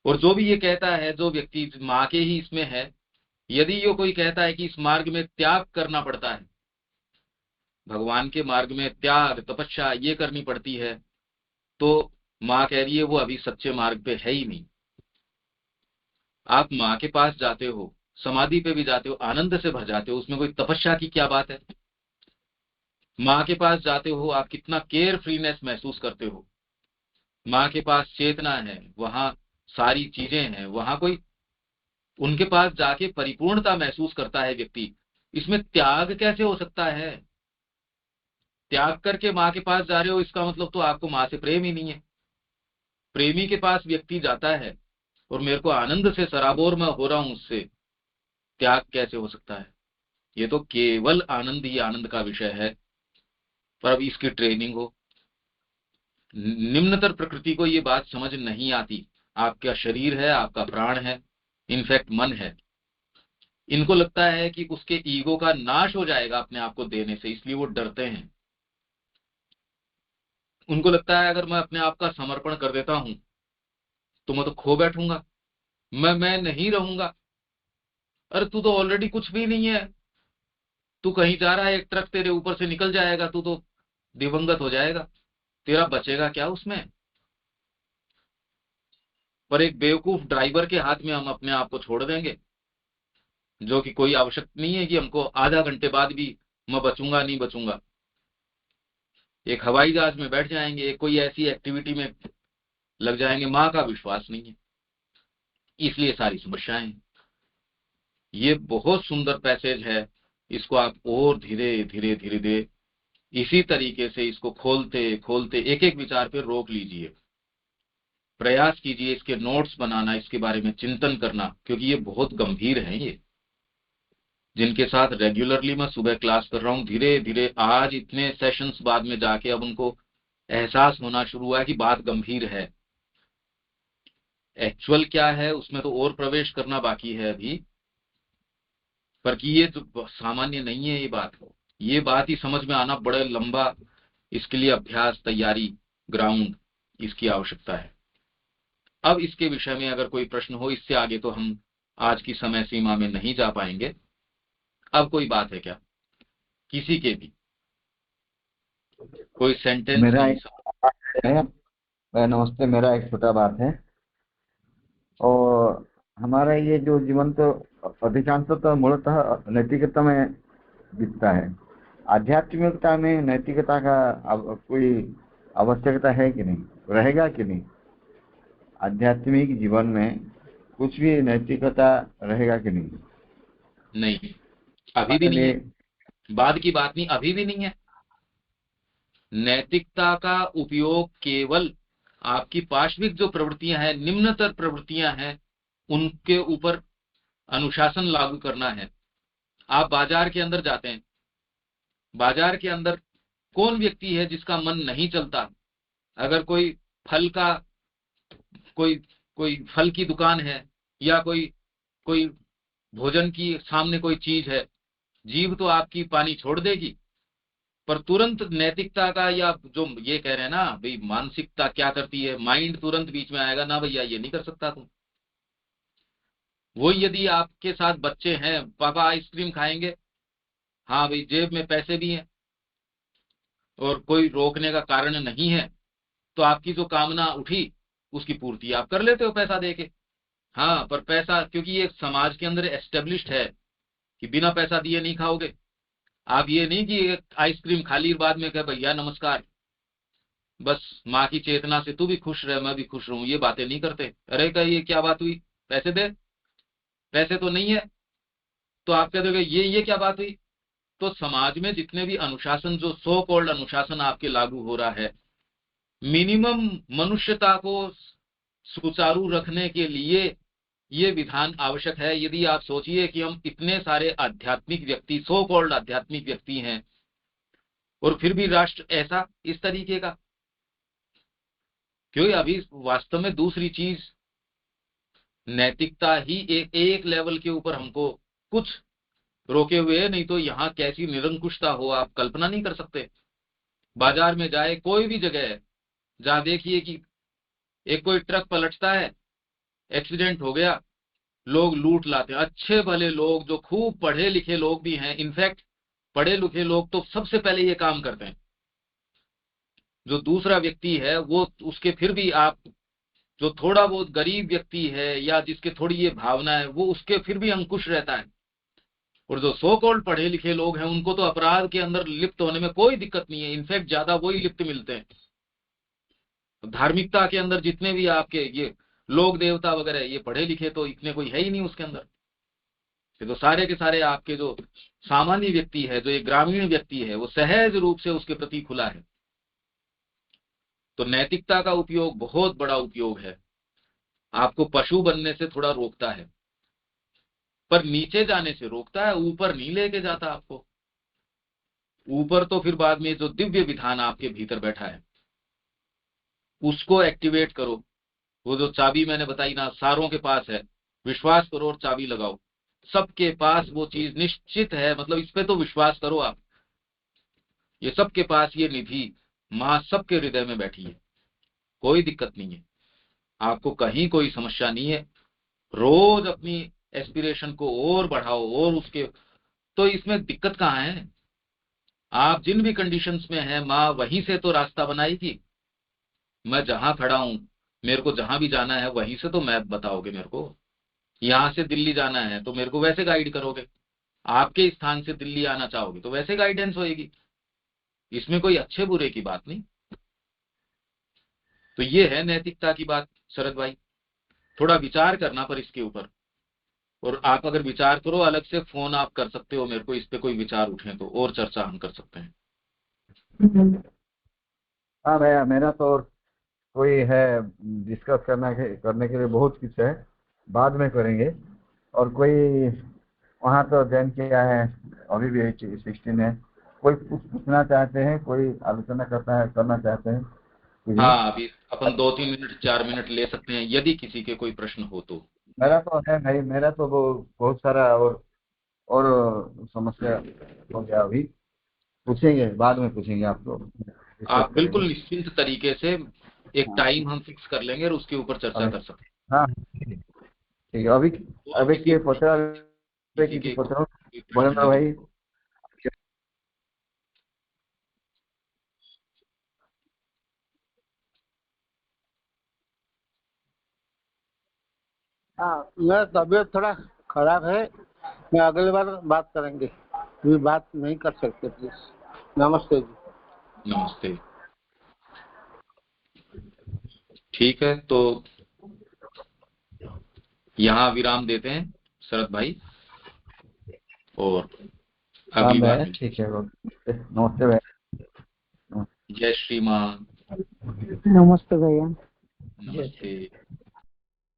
और जो भी ये कहता है, जो व्यक्ति माँ के ही इसमें है, यदि ये कोई कहता है कि इस मार्ग में त्याग करना पड़ता है, भगवान के मार्ग में त्याग तपस्या ये करनी पड़ती है, तो माँ कह रही है वो अभी सच्चे मार्ग पे है ही नहीं। आप माँ के पास जाते हो, समाधि पे भी जाते हो, आनंद से भर जाते हो, उसमें कोई तपस्या की क्या बात है? माँ के पास जाते हो, आप कितना केयर फ्रीनेस महसूस करते हो। माँ के पास चेतना है, वहां सारी चीजें हैं, वहां कोई उनके पास जाके परिपूर्णता महसूस करता है व्यक्ति। इसमें त्याग कैसे हो सकता है? त्याग करके माँ के पास जा रहे हो, इसका मतलब तो आपको माँ से प्रेम ही नहीं है। प्रेमी के पास व्यक्ति जाता है और मेरे को आनंद से सराबोर मैं हो रहा हूं उससे, त्याग कैसे हो सकता है? ये तो केवल आनंद ही आनंद का विषय है। पर अब इसकी ट्रेनिंग हो, निम्नतर प्रकृति को ये बात समझ नहीं आती। आपका शरीर है, आपका प्राण है, इनफैक्ट मन है, इनको लगता है कि उसके ईगो का नाश हो जाएगा अपने आप को देने से, इसलिए वो डरते हैं। उनको लगता है अगर मैं अपने आप का समर्पण कर देता हूं तो मैं तो खो बैठूंगा, मैं नहीं रहूंगा। अरे तू तो ऑलरेडी कुछ भी नहीं है, तू कहीं जा रहा है, एक ट्रक तेरे ऊपर से निकल जाएगा, तू तो दिवंगत हो जाएगा, तेरा बचेगा क्या उसमें? पर एक बेवकूफ ड्राइवर के हाथ में हम अपने आप को छोड़ देंगे, जो कि कोई आवश्यक नहीं है कि हमको आधा घंटे बाद भी मैं बचूंगा नहीं बचूंगा। एक हवाई जहाज में बैठ जाएंगे, एक कोई ऐसी एक्टिविटी में लग जाएंगे, माँ का विश्वास नहीं है, इसलिए सारी समस्याएं हैं। ये बहुत सुंदर पैसेज है, इसको आप और धीरे धीरे धीरे धीरे इसी तरीके से इसको खोलते खोलते एक एक विचार पे रोक लीजिए, प्रयास कीजिए इसके नोट्स बनाना, इसके बारे में चिंतन करना, क्योंकि ये बहुत गंभीर है। ये जिनके साथ रेगुलरली मैं सुबह क्लास कर रहा हूँ, धीरे धीरे आज इतने सेशंस बाद में जाके अब उनको एहसास होना शुरू हुआ है कि बात गंभीर है। एक्चुअल क्या है उसमें तो और प्रवेश करना बाकी है अभी, पर कि ये तो सामान्य नहीं है। ये बात ही समझ में आना बड़ा लंबा, इसके लिए अभ्यास, तैयारी, ग्राउंड, इसकी आवश्यकता है। अब इसके विषय में अगर कोई प्रश्न हो, इससे आगे तो हम आज की समय सीमा में नहीं जा पाएंगे। अब कोई बात है क्या किसी के भी? कोई सेंटेंस मेरा नहीं एक है, नमस्ते, मेरा एक छोटा बात है। और हमारा ये जो जीवन तो अधिकांशतः मूलतः नैतिकता में बीतता है। आध्यात्मिकता में नैतिकता का कोई आवश्यकता है कि नहीं, रहेगा कि नहीं? आध्यात्मिक जीवन में कुछ भी नैतिकता रहेगा कि नहीं? नहीं, अभी भी नहीं है। बाद की बात नहीं, अभी भी नहीं है। नैतिकता का उपयोग केवल आपकी पार्श्विक जो प्रवृत्तियां हैं, निम्नतर प्रवृत्तियां हैं, उनके ऊपर अनुशासन लागू करना है। आप बाजार के अंदर जाते हैं, बाजार के अंदर कौन व्यक्ति है जिसका मन नहीं चलता? अगर कोई फल का कोई कोई फल की दुकान है, या कोई कोई भोजन की सामने कोई चीज है, जीभ तो आपकी पानी छोड़ देगी, पर तुरंत नैतिकता का, या जो ये कह रहे हैं ना भाई मानसिकता क्या करती है, माइंड तुरंत बीच में आएगा ना, भैया ये नहीं कर सकता तुम। वो यदि आपके साथ बच्चे हैं, पापा आइसक्रीम खाएंगे, हाँ भाई जेब में पैसे भी हैं और कोई रोकने का कारण नहीं है, तो आपकी जो कामना उठी उसकी पूर्ति आप कर लेते हो पैसा देके। हाँ, पर पैसा, क्योंकि ये समाज के अंदर एस्टेब्लिश्ड है कि बिना पैसा दिए नहीं खाओगे। आप ये नहीं कि आइसक्रीम खा ली बाद में कहे भैया नमस्कार, बस माँ की चेतना से तू भी खुश रहे मैं भी खुश रहूं, ये बातें नहीं करते। अरे कह ये क्या बात हुई, पैसे दे, पैसे तो नहीं है, तो आप कह दोगे ये क्या बात हुई। तो समाज में जितने भी अनुशासन, जो सो कॉल्ड अनुशासन आपके लागू हो रहा है, मिनिमम मनुष्यता को सुचारू रखने के लिए ये विधान आवश्यक है। यदि आप सोचिए कि हम इतने सारे आध्यात्मिक व्यक्ति, सो कॉल्ड आध्यात्मिक व्यक्ति हैं, और फिर भी राष्ट्र ऐसा इस तरीके का क्यों? अभी वास्तव में दूसरी चीज, नैतिकता ही एक लेवल के ऊपर हमको कुछ रोके हुए है, नहीं तो यहाँ कैसी निरंकुशता हो आप कल्पना नहीं कर सकते। बाजार में जाए, कोई भी जगह है जहां देखिए कि एक कोई ट्रक पलटता है, एक्सीडेंट हो गया, लोग लूट लाते हैं। अच्छे भले लोग जो खूब पढ़े लिखे लोग भी हैं, इनफैक्ट पढ़े लिखे लोग तो सबसे पहले ये काम करते हैं। जो दूसरा व्यक्ति है वो उसके फिर भी आप, जो थोड़ा बहुत गरीब व्यक्ति है या जिसके थोड़ी ये भावना है, वो उसके फिर भी अंकुश रहता है। और जो सो कॉल्ड पढ़े लिखे लोग हैं उनको तो अपराध के अंदर लिप्त होने में कोई दिक्कत नहीं है, इनफैक्ट ज्यादा वही लिप्त मिलते हैं। धार्मिकता के अंदर जितने भी आपके ये लोक देवता वगैरह, ये पढ़े लिखे तो इतने कोई है ही नहीं उसके अंदर। ये तो सारे के सारे आपके जो सामान्य व्यक्ति है, जो एक ग्रामीण व्यक्ति है, वो सहज रूप से उसके प्रति खुला है। तो नैतिकता का उपयोग बहुत बड़ा उपयोग है, आपको पशु बनने से थोड़ा रोकता है, पर नीचे जाने से रोकता है, ऊपर नहीं लेके जाता आपको। ऊपर तो फिर बाद में जो दिव्य विधान आपके भीतर बैठा है उसको एक्टिवेट करो। वो जो चाबी मैंने बताई ना, सारों के पास है, विश्वास करो और चाबी लगाओ। सबके पास वो चीज निश्चित है, मतलब इस पे तो विश्वास करो आप। ये सबके पास ये निधि माँ सबके हृदय में बैठी है, कोई दिक्कत नहीं है, आपको कहीं कोई समस्या नहीं है। रोज अपनी एस्पिरेशन को और बढ़ाओ, और उसके तो इसमें दिक्कत कहाँ है? आप जिन भी कंडीशंस में हैं, माँ वहीं से तो रास्ता बनाएगी। मैं जहां खड़ा हूं, मेरे को जहां भी जाना है वहीं से तो मैप बताओगे मेरे को। यहां से दिल्ली जाना है तो मेरे को वैसे गाइड करोगे, आपके स्थान से दिल्ली आना चाहोगे तो वैसे गाइडेंस होएगी। इसमें कोई अच्छे बुरे की बात नहीं। तो ये है नैतिकता की बात शरद भाई, थोड़ा विचार करना पर इसके ऊपर। और आप अगर विचार करो, अलग से फोन आप कर सकते हो मेरे को, इस पे कोई विचार उठे तो और चर्चा हम कर सकते हैं। हाँ भैया, मेरा तो और कोई है डिस्कस करने के लिए बहुत कुछ है, बाद में करेंगे। और कोई वहाँ तो जैन किया है, अभी भी 16 है, कोई कुछ पूछना चाहते हैं, कोई आलोचना करना चाहते हैं कुछ? हाँ, अभी अपन 2-3 मिनट 4 मिनट ले सकते हैं यदि किसी के कोई प्रश्न हो तो। मेरा तो है भाई, मेरा तो बहुत सारा और समस्या हो गया अभी। पूछेंगे, बाद में पूछेंगे, आपको डिस्कस आप करेंगे। बिल्कुल निश्चिंत तरीके से एक हाँ टाइम हम फिक्स कर लेंगे और उसके ऊपर चर्चा अभी, कर सकते हाँ ठीक है। अभी हैं। और अभी किसी किए पचा किसी किसी के पचा कोई प्रश्न बोलना यदि भाई। हाँ, मेरा तबीयत थोड़ा खराब है। मैं अगली बार बात करेंगे, अभी बात नहीं कर सकते प्लीज। नमस्ते जी। नमस्ते। ठीक है, तो यहाँ विराम देते हैं शरद भाई, और हाँ अगली बार भाई मिलते ठीक है, ओके, नमस्ते भाई। हैं। जय श्री माँ। नमस्ते भैया। जय श्री नमस्ते।